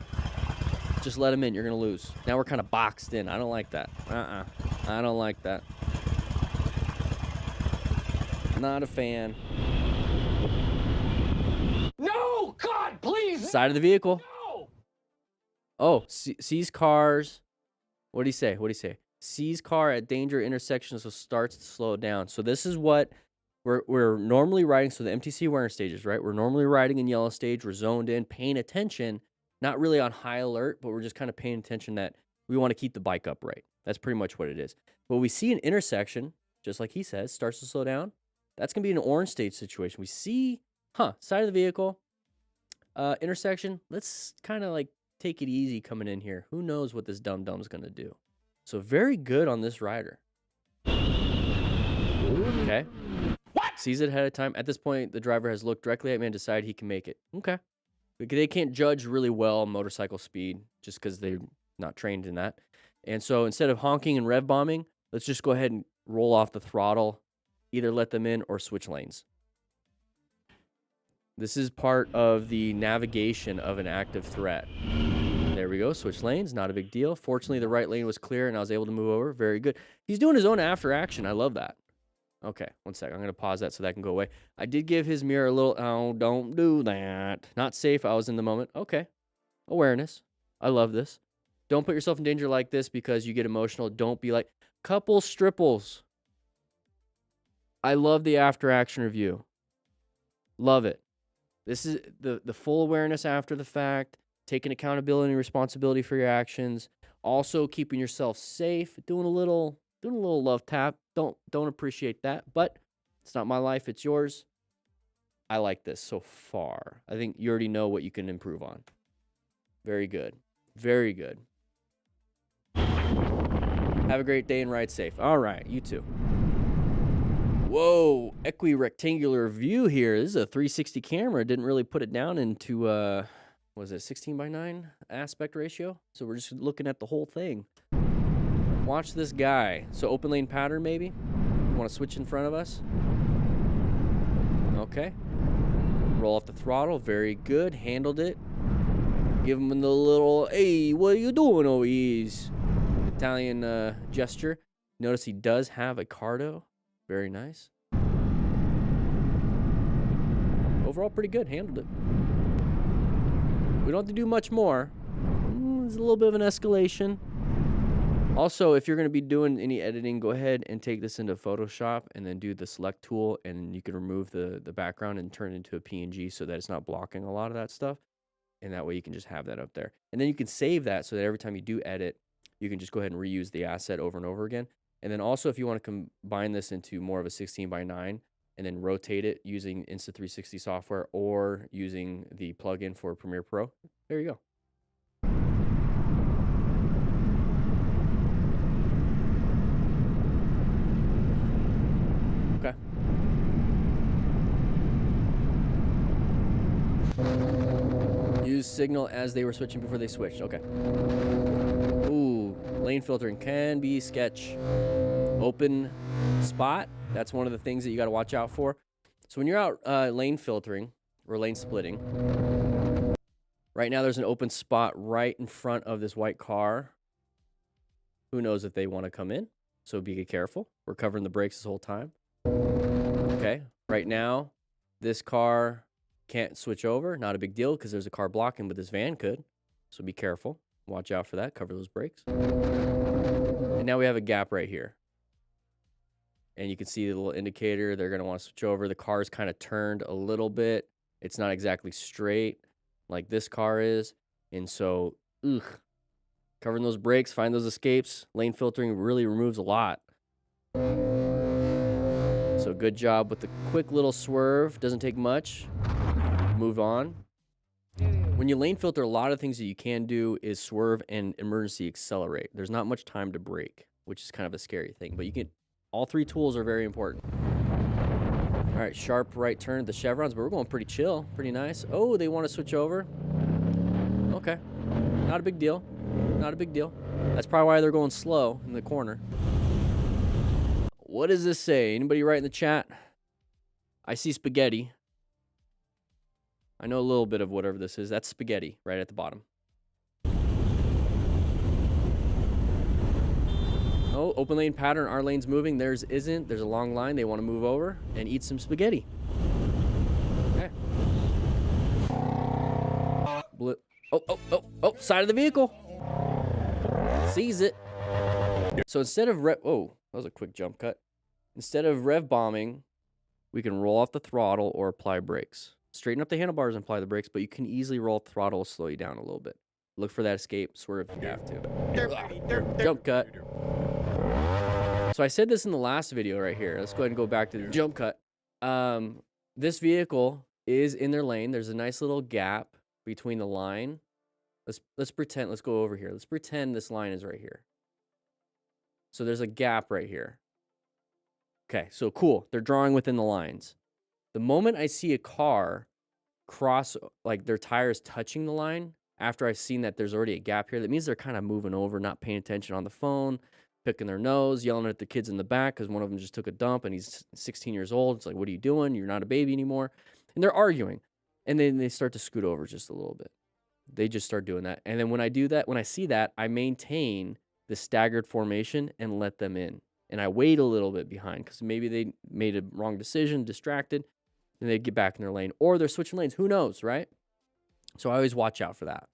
Just let him in. You're going to lose. Now we're kind of boxed in. I don't like that. I don't like that. Not a fan. No! God, please! Side of the vehicle. No! Oh, sees cars. What did he say? What did he say? Sees car at danger intersection, so starts to slow it down. So this is what we're normally riding. So the MTC awareness stages, right? We're normally riding in yellow stage. We're zoned in, paying attention, not really on high alert, but we're just kind of paying attention that we want to keep the bike upright. That's pretty much what it is. But we see an intersection, just like he says, starts to slow down. That's going to be an orange stage situation. We see, side of the vehicle, intersection. Let's kind of like take it easy coming in here. Who knows what this dum-dum's going to do? So very good on this rider. Okay. What? Sees it ahead of time. At this point, the driver has looked directly at me and decided he can make it. Okay. They can't judge really well motorcycle speed just because they're not trained in that. And so instead of honking and rev bombing, let's just go ahead and roll off the throttle, either let them in or switch lanes. This is part of the navigation of an active threat. There we go. Switch lanes. Not a big deal. Fortunately, the right lane was clear and I was able to move over. Very good. He's doing his own after action. I love that. Okay, one sec. I'm going to pause that so that can go away. I did give his mirror a little, oh, don't do that. Not safe. I was in the moment. Okay. Awareness. I love this. Don't put yourself in danger like this because you get emotional. Don't be like, couple stripples. I love the after action review. Love it. This is the full awareness after the fact. Taking accountability and responsibility for your actions, also keeping yourself safe, doing a little love tap. Don't appreciate that, but it's not my life, it's yours. I like this so far. I think you already know what you can improve on. Very good. Very good. Have a great day and ride safe. All right, you too. Whoa, equi-rectangular view here. This is a 360 camera. Didn't really put it down into was it 16:9 aspect ratio? So we're just looking at the whole thing. Watch this guy. So open lane pattern maybe? Want to switch in front of us? Okay. Roll off the throttle. Very good. Handled it. Give him the little, hey, what are you doing, O's? Italian gesture. Notice he does have a cardo. Very nice. Overall, pretty good. Handled it. We don't have to do much more. There's a little bit of an escalation. Also, if you're going to be doing any editing, go ahead and take this into Photoshop and then do the select tool, and you can remove the background and turn it into a PNG so that it's not blocking a lot of that stuff. And that way you can just have that up there. And then you can save that so that every time you do edit, you can just go ahead and reuse the asset over and over again. And then also if you want to combine this into more of a 16:9 and then rotate it using Insta360 software or using the plugin for Premiere Pro, there you go. Okay. Use signal as they were switching before they switched. Okay. Ooh, lane filtering can be sketch. Open spot. That's one of the things that you got to watch out for. So when you're out lane filtering or lane splitting, right now there's an open spot right in front of this white car. Who knows if they want to come in? So be careful. We're covering the brakes this whole time. Okay. Right now, this car can't switch over. Not a big deal because there's a car blocking, but this van could. So be careful. Watch out for that. Cover those brakes. And now we have a gap right here. And you can see the little indicator. They're going to want to switch over. The car's kind of turned a little bit. It's not exactly straight like this car is. And so, covering those brakes, find those escapes. Lane filtering really removes a lot. So good job with the quick little swerve. Doesn't take much. Move on. When you lane filter, a lot of things that you can do is swerve and emergency accelerate. There's not much time to brake, which is kind of a scary thing. But you can, all three tools are very important. All right, sharp right turn at the chevrons, but we're going pretty chill, pretty nice. Oh, they want to switch over. Okay, not a big deal. Not a big deal. That's probably why they're going slow in the corner. What does this say? Anybody write in the chat? I see spaghetti. I know a little bit of whatever this is. That's spaghetti right at the bottom. Oh, open lane pattern. Our lane's moving. Theirs isn't. There's a long line. They want to move over and eat some spaghetti. Okay. Oh, side of the vehicle. Sees it. So instead of oh, that was a quick jump cut. Instead of rev bombing, we can roll off the throttle or apply brakes. Straighten up the handlebars and apply the brakes, but you can easily roll the throttle, slow you down a little bit. Look for that escape, swerve if you have to. Jump cut. So I said this in the last video right here. Let's go ahead and go back to the jump cut. This vehicle is in their lane. There's a nice little gap between the line. Let's pretend, let's go over here. Let's pretend this line is right here. So there's a gap right here. Okay, so cool. They're drawing within the lines. The moment I see a car cross, like their tires touching the line, after I've seen that there's already a gap here, that means they're kind of moving over, not paying attention on the phone, picking their nose, yelling at the kids in the back because one of them just took a dump and he's 16 years old. It's like, what are you doing? You're not a baby anymore. And they're arguing. And then they start to scoot over just a little bit. They just start doing that. And then when I do that, when I see that, I maintain the staggered formation and let them in. And I wait a little bit behind because maybe they made a wrong decision, distracted, and they get back in their lane. Or they're switching lanes. Who knows, right? So I always watch out for that.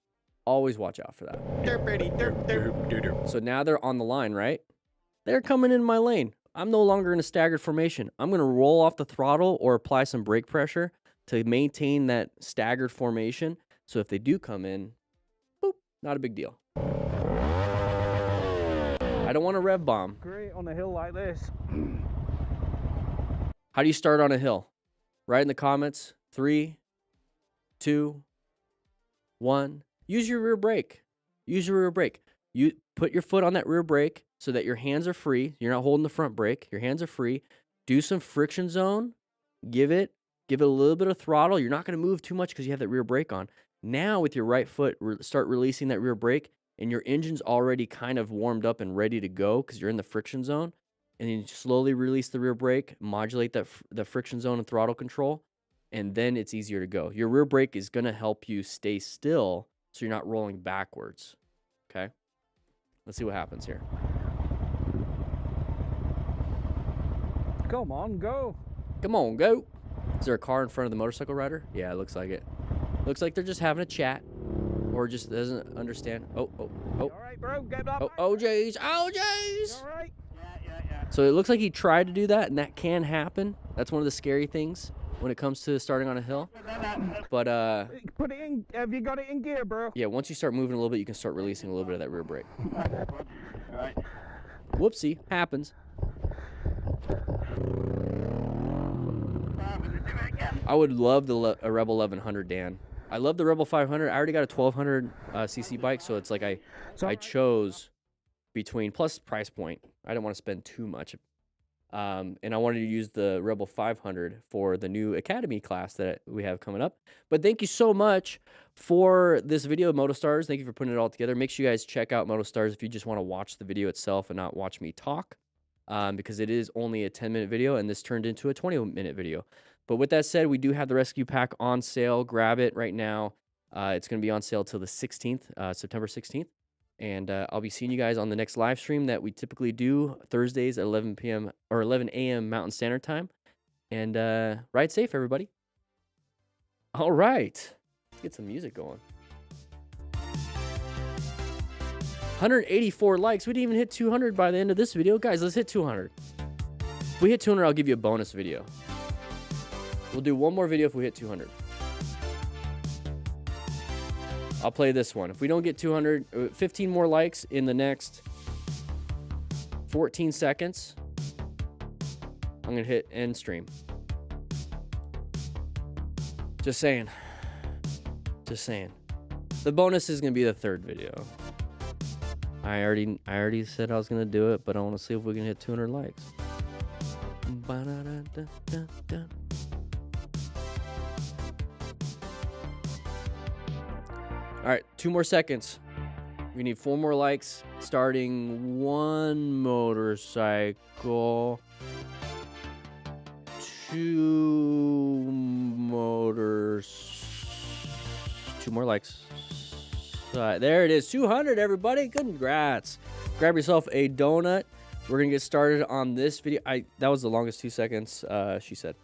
Always watch out for that. So now they're on the line, right? They're coming in my lane. I'm no longer in a staggered formation. I'm going to roll off the throttle or apply some brake pressure to maintain that staggered formation. So if they do come in, boop, not a big deal. I don't want to rev bomb. Great on a hill like this. How do you start on a hill? Write in the comments. 3, 2, 1. Use your rear brake. Use your rear brake. You put your foot on that rear brake so that your hands are free. You're not holding the front brake. Your hands are free. Do some friction zone. Give it a little bit of throttle. You're not going to move too much because you have that rear brake on. Now with your right foot, start releasing that rear brake, and your engine's already kind of warmed up and ready to go because you're in the friction zone. And then you slowly release the rear brake, modulate the friction zone and throttle control, and then it's easier to go. Your rear brake is going to help you stay still so you're not rolling backwards. Okay? Let's see what happens here. Come on, go. Come on, go. Is there a car in front of the motorcycle rider? Yeah, it looks like it. Looks like they're just having a chat or just doesn't understand. Oh. All right, bro. Get up. Oh, jeez. Oh, jeez. All right. So it looks like he tried to do that, and that can happen. That's one of the scary things when it comes to starting on a hill. But Put it in. Have you got it in gear, bro? yeah, once you start moving a little bit, you can start releasing a little bit of that rear brake. Right. Whoopsie, happens. I would love a Rebel 1100, Dan. I love the Rebel 500. I already got a 1200 cc bike, so it's like I chose between, plus price point. I didn't want to spend too much. And I wanted to use the Rebel 500 for the new Academy class that we have coming up. But thank you so much for this video, MotoStars. Thank you for putting it all together. Make sure you guys check out MotoStars if you just want to watch the video itself and not watch me talk, because it is only a 10-minute video, and this turned into a 20-minute video. But with that said, we do have the rescue pack on sale. Grab it right now. It's going to be on sale till the 16th, September 16th. And I'll be seeing you guys on the next live stream that we typically do Thursdays at 11 p.m. or 11 a.m. Mountain Standard Time. And ride safe, everybody. All right. Let's get some music going. 184 likes. We didn't even hit 200 by the end of this video. Guys, let's hit 200. If we hit 200, I'll give you a bonus video. We'll do one more video if we hit 200. I'll play this one. If we don't get 200, 15 more likes in the next 14 seconds, I'm going to hit end stream. Just saying. Just saying. The bonus is going to be the third video. I already said I was going to do it, but I want to see if we can hit 200 likes. Ba-da-da-da-da-da. All right, 2 more seconds. We need 4 more likes. Starting 1 motorcycle. 2 more likes. There it is, 200, everybody. Congrats. Grab yourself a donut. We're gonna get started on this video. That was the longest 2 seconds, she said.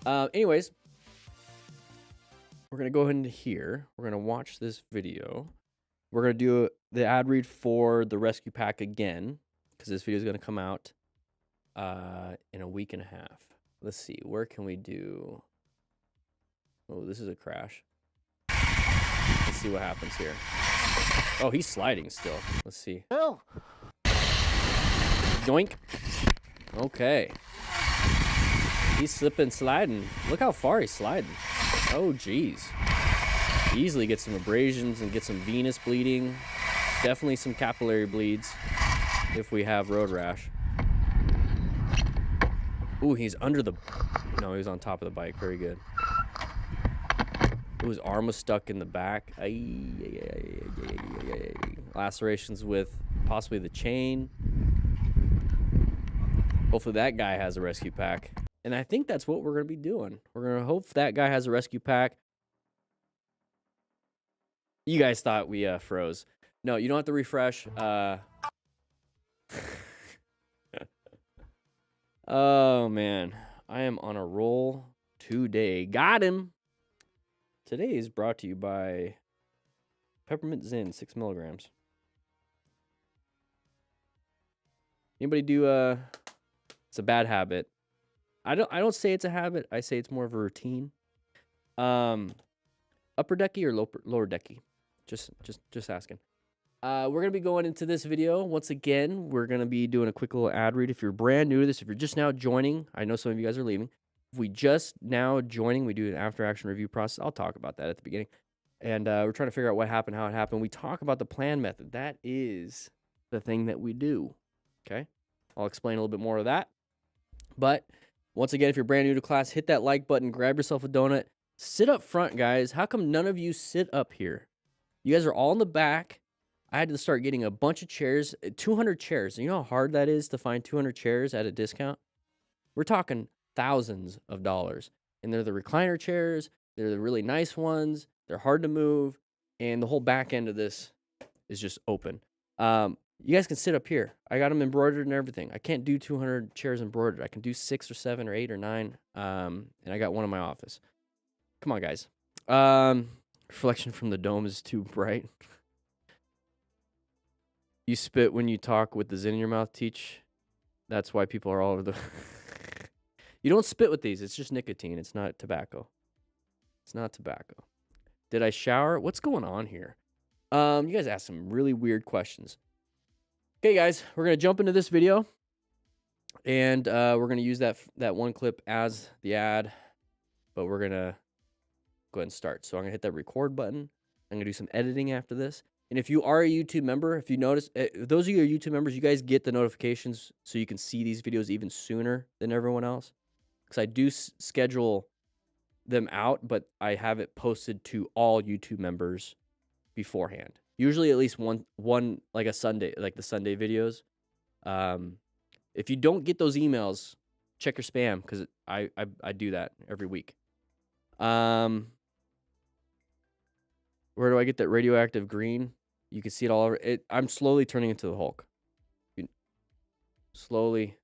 Anyways. We're going to go ahead and here. We're going to watch this video. We're going to do the ad read for the rescue pack again, because this video is going to come out in a week and a half. Let's see. Where can we do? Oh, this is a crash. Let's see what happens here. Oh, he's sliding still. Let's see. Oh. Yoink. Okay. He's slipping, sliding. Look how far he's sliding. Oh, geez. Easily get some abrasions and get some venous bleeding. Definitely some capillary bleeds if we have road rash. Ooh, he's under the... No, he's on top of the bike. Very good. Ooh, his arm was stuck in the back. Lacerations with possibly the chain. Hopefully that guy has a rescue pack. And I think that's what we're going to be doing. We're going to hope that guy has a rescue pack. You guys thought we froze. No, you don't have to refresh. Oh, man. I am on a roll today. Got him. Today is brought to you by Peppermint Zen, 6 milligrams. Anybody do... It's a bad habit. I don't say it's a habit. I say it's more of a routine. Upper decky or lower decky? Just asking. We're gonna be going into this video once again. We're gonna be doing a quick little ad read. If you're brand new to this, if you're just now joining, I know some of you guys are leaving. If we just now joining, we do an after action review process. I'll talk about that at the beginning. And we're trying to figure out what happened, how it happened. We talk about the plan method. That is the thing that we do. Okay, I'll explain a little bit more of that. But once again, if you're brand new to class, hit that like button, grab yourself a donut. Sit up front, guys. How come none of you sit up here? You guys are all in the back. I had to start getting a bunch of chairs, 200 chairs. You know how hard that is to find 200 chairs at a discount? We're talking thousands of dollars. And they're the recliner chairs. They're the really nice ones. They're hard to move. And the whole back end of this is just open. You guys can sit up here. I got them embroidered and everything. I can't do 200 chairs embroidered. I can do 6 or 7 or 8 or 9. And I got one in my office. Come on, guys. Reflection from the dome is too bright. You spit when you talk with the zin in your mouth, Teach. That's why people are all over the... You don't spit with these. It's just nicotine. It's not tobacco. It's not tobacco. Did I shower? What's going on here? You guys asked some really weird questions. Okay, guys. We're going to jump into this video. And we're going to use that one clip as the ad. But we're going to go ahead and start. So I'm going to hit that record button. I'm going to do some editing after this. And if you are a YouTube member, if you notice, those of you who are YouTube members, you guys get the notifications so you can see these videos even sooner than everyone else. Because I do schedule them out, but I have it posted to all YouTube members beforehand. Usually at least one like a Sunday, like the Sunday videos. If you don't get those emails, check your spam because I do that every week. Where do I get that radioactive green? You can see it all over. I'm slowly turning into the Hulk. Slowly.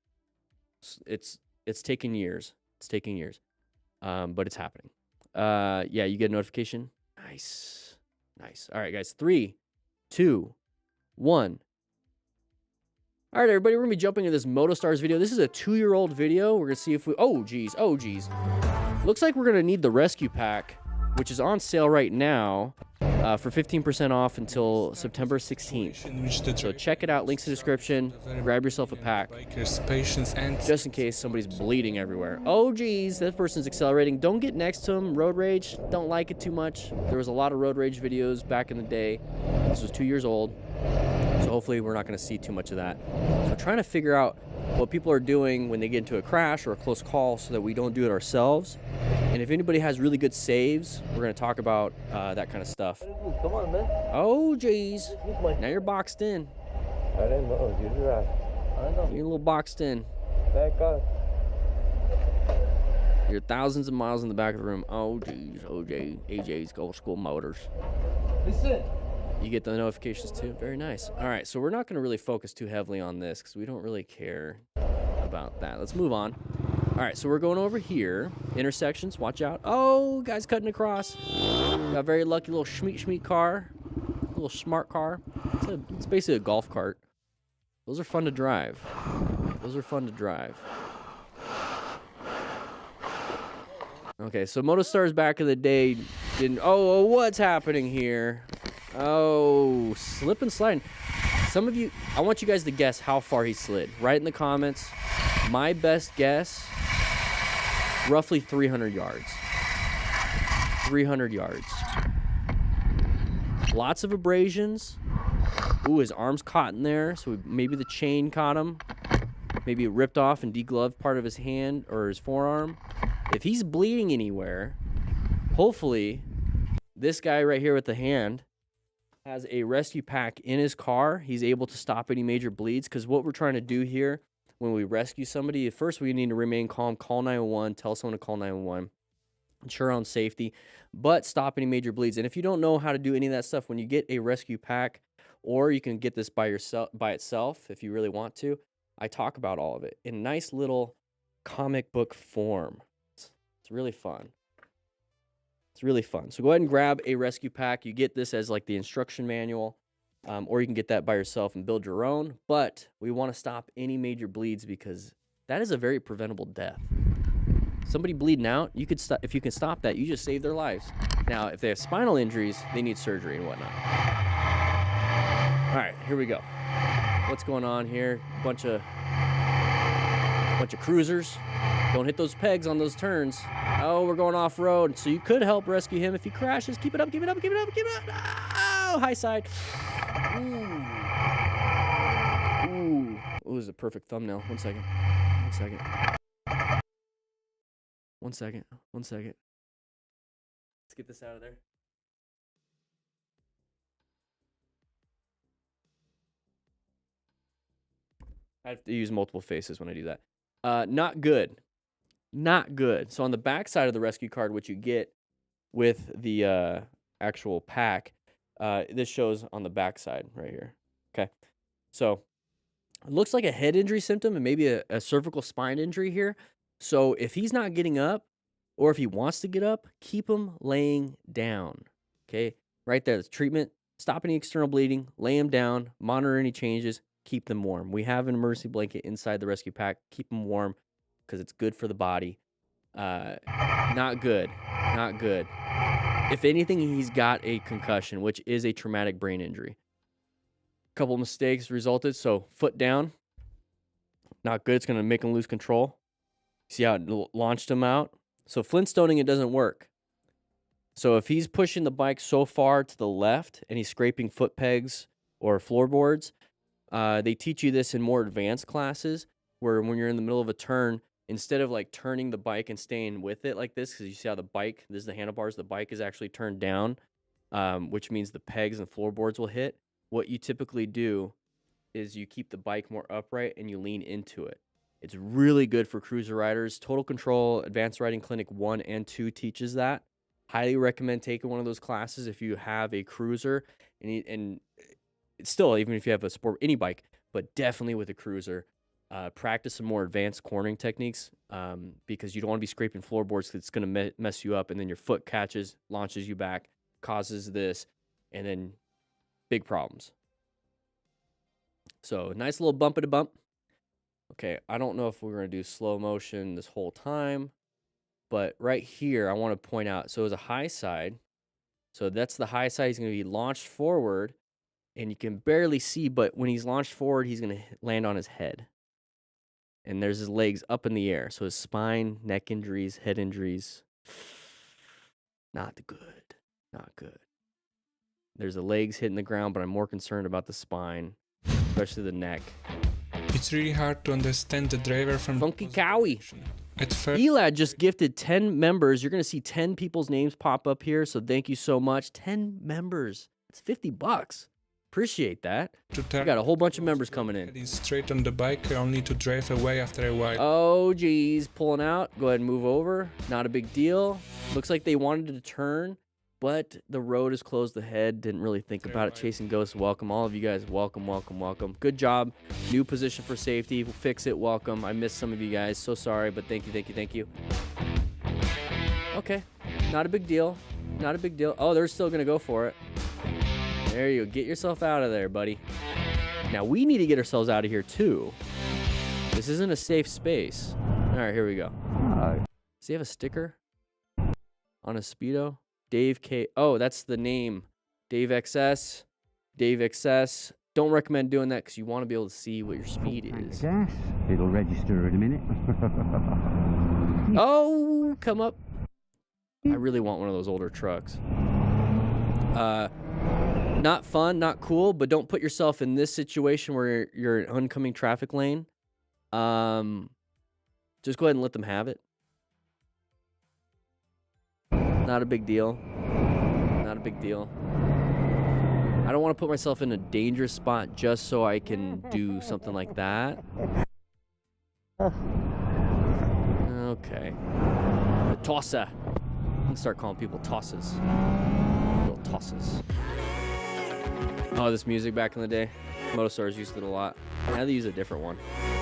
It's taking years. It's taking years. But it's happening. Yeah, you get a notification. Nice. Nice. All right, guys. 3, 2, 1. All right, everybody. We're going to be jumping into this MotoStars video. This is a 2-year-old video. We're going to see if we... Oh, geez. Oh, geez. Looks like we're going to need the rescue pack, which is on sale right now for 15% off until September 16th. So check it out. Links in the description. Grab yourself a pack. Just in case somebody's bleeding everywhere. Oh, geez. That person's accelerating. Don't get next to them. Road rage. Don't like it too much. There was a lot of road rage videos back in the day. This was 2 years old. So hopefully we're not going to see too much of that. So we're trying to figure out what people are doing when they get into a crash or a close call so that we don't do it ourselves. And if anybody has really good saves, we're going to talk about that kind of stuff. Come on, man. Oh, geez. Now you're boxed in. I didn't know. You're a little boxed in. Back up. You're thousands of miles in the back of the room. Oh, geez. AJ's Gold School Motors. Listen. You get the notifications too. Very nice. All right, so we're not going to really focus too heavily on this because we don't really care about that. Let's move on. All right, so we're going over here. Intersections, watch out. Oh, guy's cutting across. Got a very lucky little schmeat car. A little smart car. It's basically a golf cart. Those are fun to drive. Those are fun to drive. Okay, so MotoStars back in the day didn't... Oh, what's happening here? Oh, slip and sliding. Some of you, I want you guys to guess how far he slid. Write in the comments. My best guess, roughly 300 yards. 300 yards. Lots of abrasions. Ooh, his arm's caught in there, so maybe the chain caught him. Maybe it ripped off and degloved part of his hand or his forearm. If he's bleeding anywhere, hopefully this guy right here with the hand has a rescue pack in his car. He's able to stop any major bleeds, because what we're trying to do here when we rescue somebody, first we need to remain calm, call 911, tell someone to call 911, ensure our own safety, but stop any major bleeds. And if you don't know how to do any of that stuff, when you get a rescue pack, or you can get this by itself if you really want to, I talk about all of it in nice little comic book form. It's really fun. It's really fun. So go ahead and grab a rescue pack. You get this as like the instruction manual, or you can get that by yourself and build your own. But we want to stop any major bleeds because that is a very preventable death. Somebody bleeding out, you could stop. If you can stop that, you just save their lives. Now, if they have spinal injuries, they need surgery and whatnot. All right, here we go. What's going on here? Bunch of cruisers. Don't hit those pegs on those turns. Oh, we're going off road. So you could help rescue him if he crashes. Keep it up, keep it up, keep it up, keep it up. Oh, high side. Ooh. Ooh. Ooh, this is a perfect thumbnail. 1 second. 1 second. 1 second. 1 second. Let's get this out of there. I have to use multiple faces when I do that. Not good. Not good. So on the back side of the rescue card, what you get with the actual pack, this shows on the back side right here. Okay. So it looks like a head injury symptom and maybe a cervical spine injury here. So if he's not getting up, or if he wants to get up, keep him laying down. Okay. Right there. That's treatment. Stop any external bleeding. Lay him down. Monitor any changes. Keep them warm. We have an emergency blanket inside the rescue pack. Keep them warm because it's good for the body. Not good. Not good. If anything, he's got a concussion, which is a traumatic brain injury. A couple mistakes resulted. So foot down. Not good. It's going to make him lose control. See how it launched him out? So Flintstoning, it doesn't work. So if he's pushing the bike so far to the left and he's scraping foot pegs or floorboards, they teach you this in more advanced classes where when you're in the middle of a turn, instead of like turning the bike and staying with it like this, because you see how the bike, this is the handlebars, the bike is actually turned down, which means the pegs and floorboards will hit. What you typically do is you keep the bike more upright and you lean into it. It's really good for cruiser riders. Total Control Advanced Riding Clinic 1 and 2 teaches that. Highly recommend taking one of those classes if you have a cruiser and still, even if you have a sport, any bike, but definitely with a cruiser, practice some more advanced cornering techniques because you don't want to be scraping floorboards because it's going to mess you up, and then your foot catches, launches you back, causes this, and then big problems. So nice little bumpity bump. Okay, I don't know if we're going to do slow motion this whole time, but right here, I want to point out, so it's a high side. So that's the high side. He's going to be launched forward, and you can barely see, but when he's launched forward, he's going to land on his head. And there's his legs up in the air. So his spine, neck injuries, head injuries, not good. Not good. There's the legs hitting the ground, but I'm more concerned about the spine, especially the neck. It's really hard to understand the driver from Funky Cowie. At first, Elad just gifted 10 members. You're going to see 10 people's names pop up here, so thank you so much. 10 members. It's $50. Appreciate that. We got a whole bunch of members coming in. heading straight on the bike, only to drive away after a while. Oh, geez. Pulling out. Go ahead and move over. Not a big deal. Looks like they wanted to turn, but the road is closed ahead. Didn't really think about it. Chasing Ghosts, welcome. All of you guys, welcome, welcome, welcome. Good job. New position for safety. We'll fix it. Welcome. I missed some of you guys. So sorry, but thank you, thank you, thank you. Okay. Not a big deal. Not a big deal. Oh, they're still going to go for it. There you go. Get yourself out of there, buddy. Now, we need to get ourselves out of here, too. This isn't a safe space. All right, here we go. Does he have a sticker on a Speedo? Dave K. Oh, that's the name. Dave XS. Dave XS. Don't recommend doing that because you want to be able to see what your speed is. Gas. It'll register in a minute. Oh, come up. I really want one of those older trucks. Not fun, not cool, but don't put yourself in this situation where you're in oncoming traffic lane. Just go ahead and let them have it. Not a big deal. Not a big deal. I don't want to put myself in a dangerous spot just so I can do something like that. Okay. The tosser. I'm gonna start calling people tosses. Little tosses. Oh, this music back in the day. Motostars used it a lot. Now they use a different one.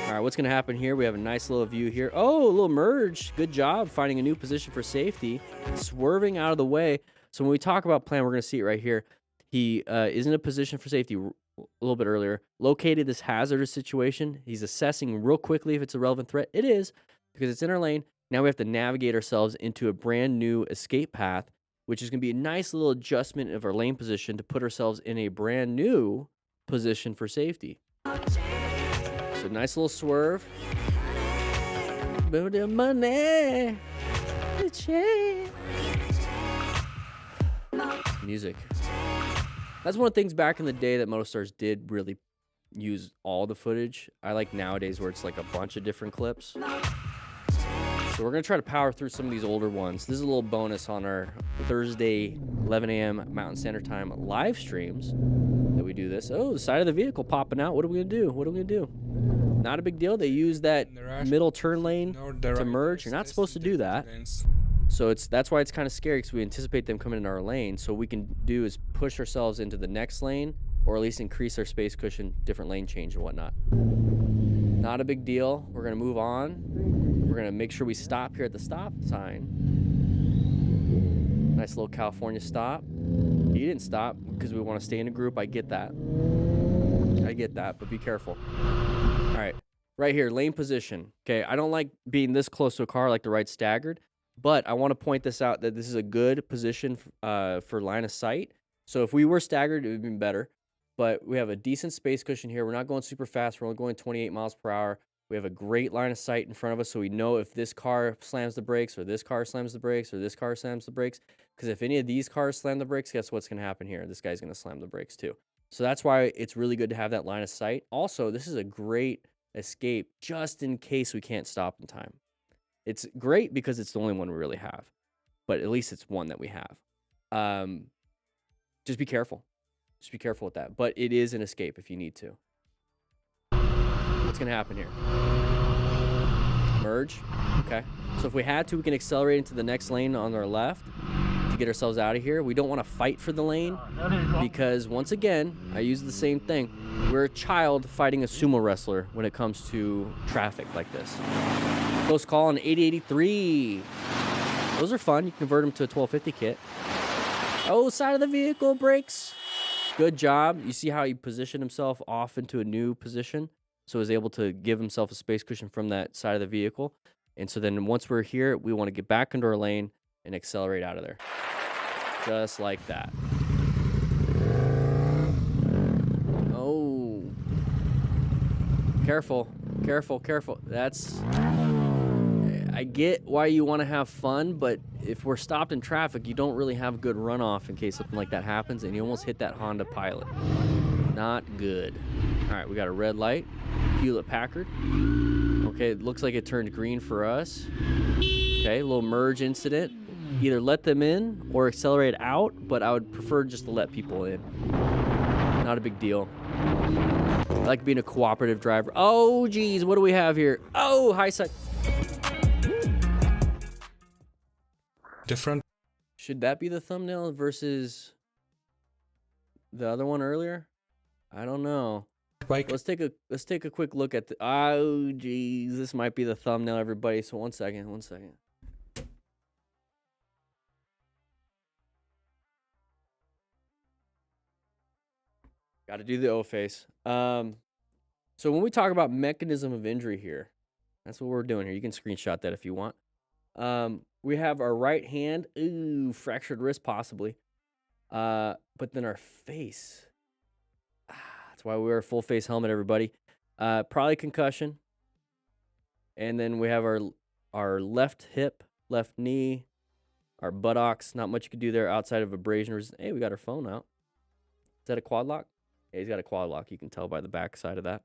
All right, what's going to happen here? We have a nice little view here. Oh, a little merge. Good job finding a new position for safety. Swerving out of the way. So when we talk about plan, we're going to see it right here. He is in a position for safety a little bit earlier. Located this hazardous situation. He's assessing real quickly if it's a relevant threat. It is, because it's in our lane. Now we have to navigate ourselves into a brand new escape path, which is going to be a nice little adjustment of our lane position to put ourselves in a brand new position for safety. So nice little swerve. Money. Music. That's one of the things back in the day that Motostars did really use all the footage. I like nowadays where it's like a bunch of different clips. So we're going to try to power through some of these older ones. This is a little bonus on our Thursday 11 a.m. Mountain Standard Time live streams that we do this. Oh, the side of the vehicle popping out. What are we going to do? What are we going to do? Not a big deal. They use that middle turn lane to merge. You're not supposed to do that. So that's why it's kind of scary, because we anticipate them coming in our lane. So what we can do is push ourselves into the next lane, or at least increase our space cushion, different lane change and whatnot. Not a big deal. We're going to move on. We're going to make sure we stop here at the stop sign. Nice little California stop. He didn't stop because we want to stay in a group. I get that. I get that, but be careful. All right. Right here, lane position. Okay, I don't like being this close to a car, like the right staggered, but I want to point this out that this is a good position for line of sight. So if we were staggered, it would be better. But we have a decent space cushion here. We're not going super fast. We're only going 28 miles per hour. We have a great line of sight in front of us, so we know if this car slams the brakes, or this car slams the brakes, or this car slams the brakes. Because if any of these cars slam the brakes, guess what's going to happen here? This guy's going to slam the brakes too. So that's why it's really good to have that line of sight. Also, this is a great escape just in case we can't stop in time. It's great because it's the only one we really have, but at least it's one that we have. Just be careful. Just be careful with that. But it is an escape if you need to. What's going to happen here? Merge. Okay. So if we had to, we can accelerate into the next lane on our left to get ourselves out of here. We don't want to fight for the lane because, once again, I use the same thing. We're a child fighting a sumo wrestler when it comes to traffic like this. Close call on 8083. Those are fun. You convert them to a 1250 kit. Oh, side of the vehicle brakes. Good job. You see how he positioned himself off into a new position? So he was able to give himself a space cushion from that side of the vehicle. And so then once we're here, we want to get back into our lane and accelerate out of there. Just like that. Oh. Careful. Careful, careful. I get why you want to have fun, but if we're stopped in traffic, you don't really have good runoff in case something like that happens, and you almost hit that Honda Pilot. Not good. All right, we got a red light. Hewlett Packard. Okay, it looks like it turned green for us. Okay, a little merge incident. Either let them in or accelerate out, but I would prefer just to let people in. Not a big deal. I like being a cooperative driver. Oh, geez, what do we have here? Oh, high side. Different. Should that be the thumbnail versus the other one earlier? I don't know. Let's take a quick look at the. Oh, geez, this might be the thumbnail, everybody. So one second. Got to do the O face. So when we talk about mechanism of injury here, that's what we're doing here. You can screenshot that if you want. We have our right hand, fractured wrist possibly. But then our face. That's why we wear a full face helmet, everybody. Probably concussion. And then we have our left hip, left knee, our buttocks. Not much you can do there outside of abrasion. Hey, we got our phone out. Is that a quad lock? Yeah, he's got a quad lock. You can tell by the back side of that.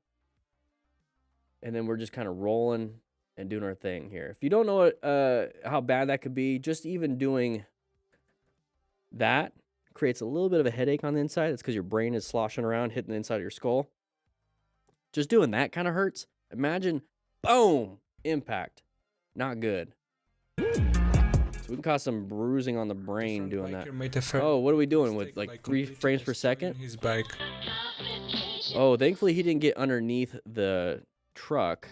And then we're just kind of rolling and doing our thing here. If you don't know how bad that could be, just even doing that creates a little bit of a headache on the inside. It's because your brain is sloshing around, hitting the inside of your skull. Just doing that kind of hurts. Imagine, boom, impact. Not good. So we can cause some bruising on the brain doing that. Oh, what are we doing with like 3 frames per second? His bike. Oh, thankfully he didn't get underneath the truck.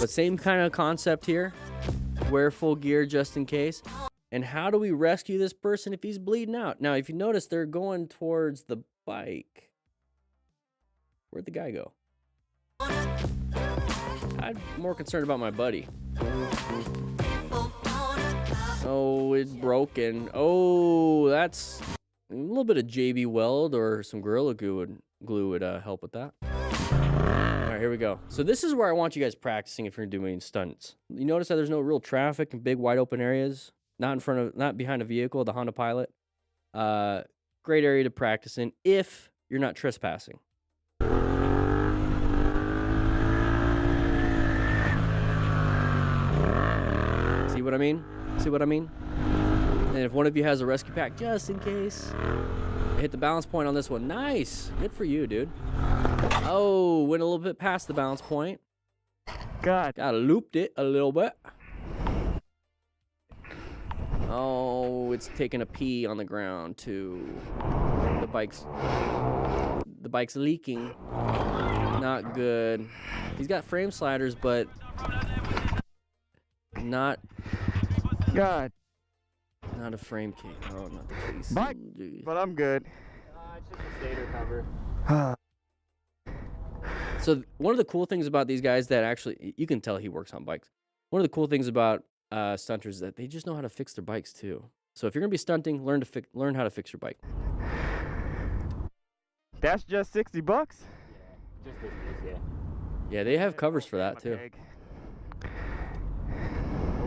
But same kind of concept here. Wear full gear just in case. And how do we rescue this person if he's bleeding out? Now, if you notice, they're going towards the bike. Where'd the guy go? I'm more concerned about my buddy. Oh, it's broken. Oh, that's a little bit of JB Weld or some Gorilla Glue would help with that. All right, here we go. So this is where I want you guys practicing if you're doing stunts. You notice that there's no real traffic in big wide open areas. Not behind a vehicle, the Honda Pilot. Great area to practice in if you're not trespassing. what I mean? See what I mean? And if one of you has a rescue pack, just in case, hit the balance point on this one. Nice. Good for you, dude. Oh, went a little bit past the balance point. God. Got looped it a little bit. Oh, it's taking a pee on the ground too. The bike's leaking. Not good. He's got frame sliders, but not a frame case. Oh, not the case. Bike, but I'm good. It's just a stator cover. So one of the cool things about these guys that actually, you can tell he works on bikes. One of the cool things about stunters is that they just know how to fix their bikes too. So if you're gonna be stunting, learn how to fix your bike. That's just $60? Just this piece, yeah. Yeah, they have covers for that too. Wish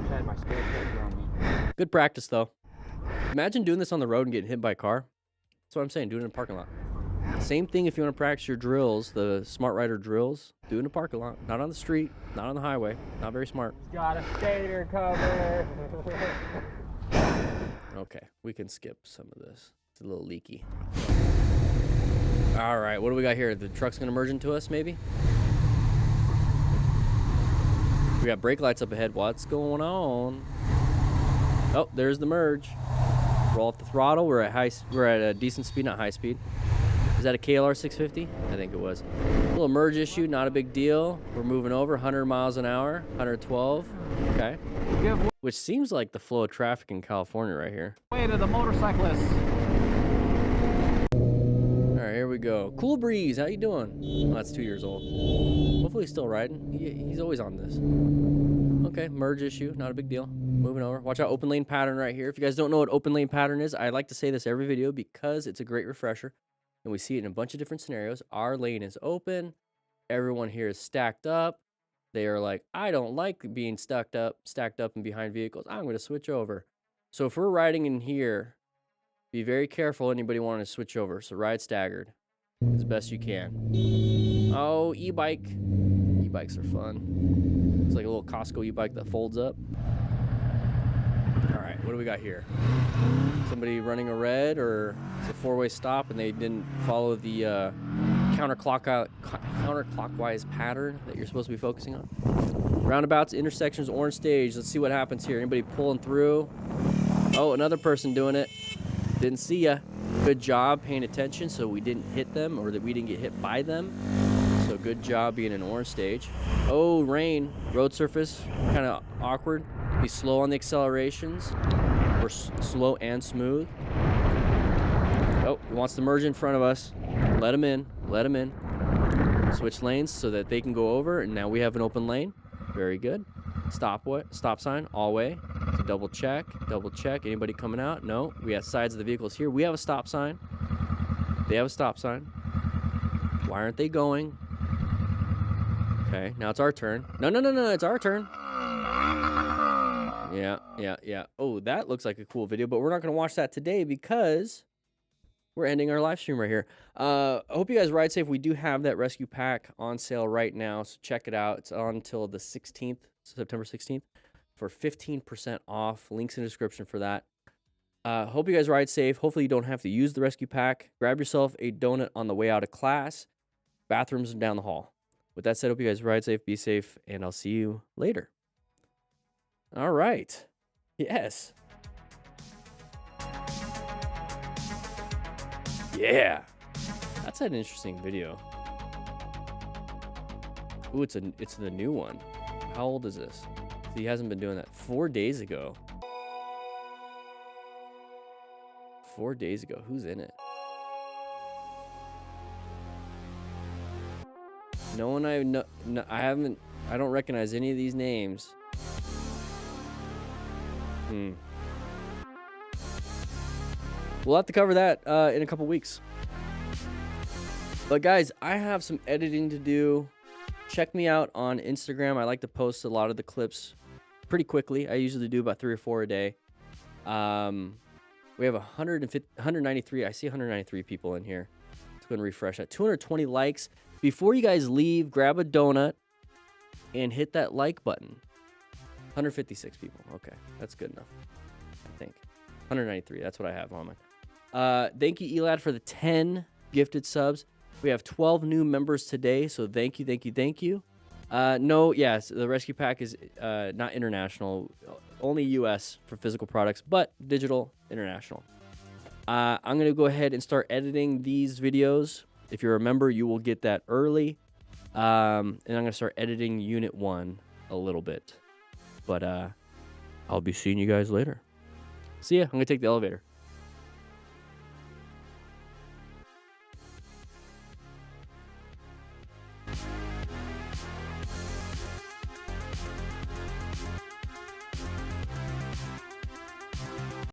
I had my spare paper on me. Good practice though. Imagine doing this on the road and getting hit by a car. That's what I'm saying. Do it in a parking lot. Same thing if you want to practice your drills, the Smart Rider drills. Do it in a parking lot, not on the street, not on the highway. Not very smart. He's got a stator cover. Okay, we can skip some of this. It's a little leaky. All right, what do we got here? The truck's gonna merge into us, maybe? We got brake lights up ahead. What's going on? Oh, there's the merge. Roll off the throttle. We're at a decent speed, not high speed. Is that a KLR 650? I think it was. A little merge issue, not a big deal. We're moving over 100 miles an hour, 112. Okay. Which seems like the flow of traffic in California right here. Way to the motorcyclists. All right, here we go. Cool Breeze, how you doing? Oh, that's 2 years old. Hopefully he's still riding. He's always on this. Okay, merge issue, not a big deal. Moving over. Watch out, open lane pattern right here. If you guys don't know what open lane pattern is, I like to say this every video because it's a great refresher. And we see it in a bunch of different scenarios. Our lane is open. Everyone here is stacked up. They are like, I don't like being stacked up and behind vehicles. I'm going to switch over. So if we're riding in here, be very careful anybody wanting to switch over. So ride staggered as best you can. Oh, e-bike. E-bikes are fun. It's like a little Costco e-bike that folds up. All right, what do we got here? Somebody running a red, or it's a four-way stop and they didn't follow the counterclockwise pattern that you're supposed to be focusing on. Roundabouts, intersections, orange stage. Let's see what happens here. Anybody pulling through? Oh, another person doing it. Didn't see ya. Good job paying attention so we didn't hit them or that we didn't get hit by them. So good job being an orange stage. Oh, rain. Road surface, kind of awkward. Be slow on the accelerations. Or slow and smooth. Oh, he wants to merge in front of us. Let him in. Let him in. Switch lanes so that they can go over, and now we have an open lane. Very good. Stop sign all way. So double check. Anybody coming out? No. We have sides of the vehicles here. We have a stop sign. They have a stop sign. Why aren't they going? Okay, now it's our turn. No, it's our turn. Yeah. Oh, that looks like a cool video, but we're not going to watch that today because we're ending our live stream right here. I hope you guys ride safe. We do have that rescue pack on sale right now, so check it out. It's on until the 16th, September 16th, for 15% off. Links in the description for that. Hope you guys ride safe. Hopefully you don't have to use the rescue pack. Grab yourself a donut on the way out of class. Bathrooms are down the hall. With that said, hope you guys ride safe, be safe, and I'll see you later. All right. Yes. Yeah. That's an interesting video. Ooh, it's the new one. How old is this? He hasn't been doing that. 4 days ago. 4 days ago. Who's in it? No one I know. No, I don't recognize any of these names. We'll have to cover that in a couple weeks. But guys, I have some editing to do. Check me out on Instagram. I like to post a lot of the clips pretty quickly. I usually do about 3 or 4 a day. We have 193. I see 193 people in here. Let's go and refresh that. 220 likes. Before you guys leave, grab a donut and hit that like button. 156 people. Okay, that's good enough, I think. 193, that's what I have on mine. Thank you, Elad, for the 10 gifted subs. We have 12 new members today, so thank you, thank you, thank you. No, yes, the rescue pack is not international, only US for physical products, but digital international. I'm going to go ahead and start editing these videos. If you're a member, you will get that early. And I'm going to start editing Unit 1 a little bit. But I'll be seeing you guys later. See ya. I'm going to take the elevator.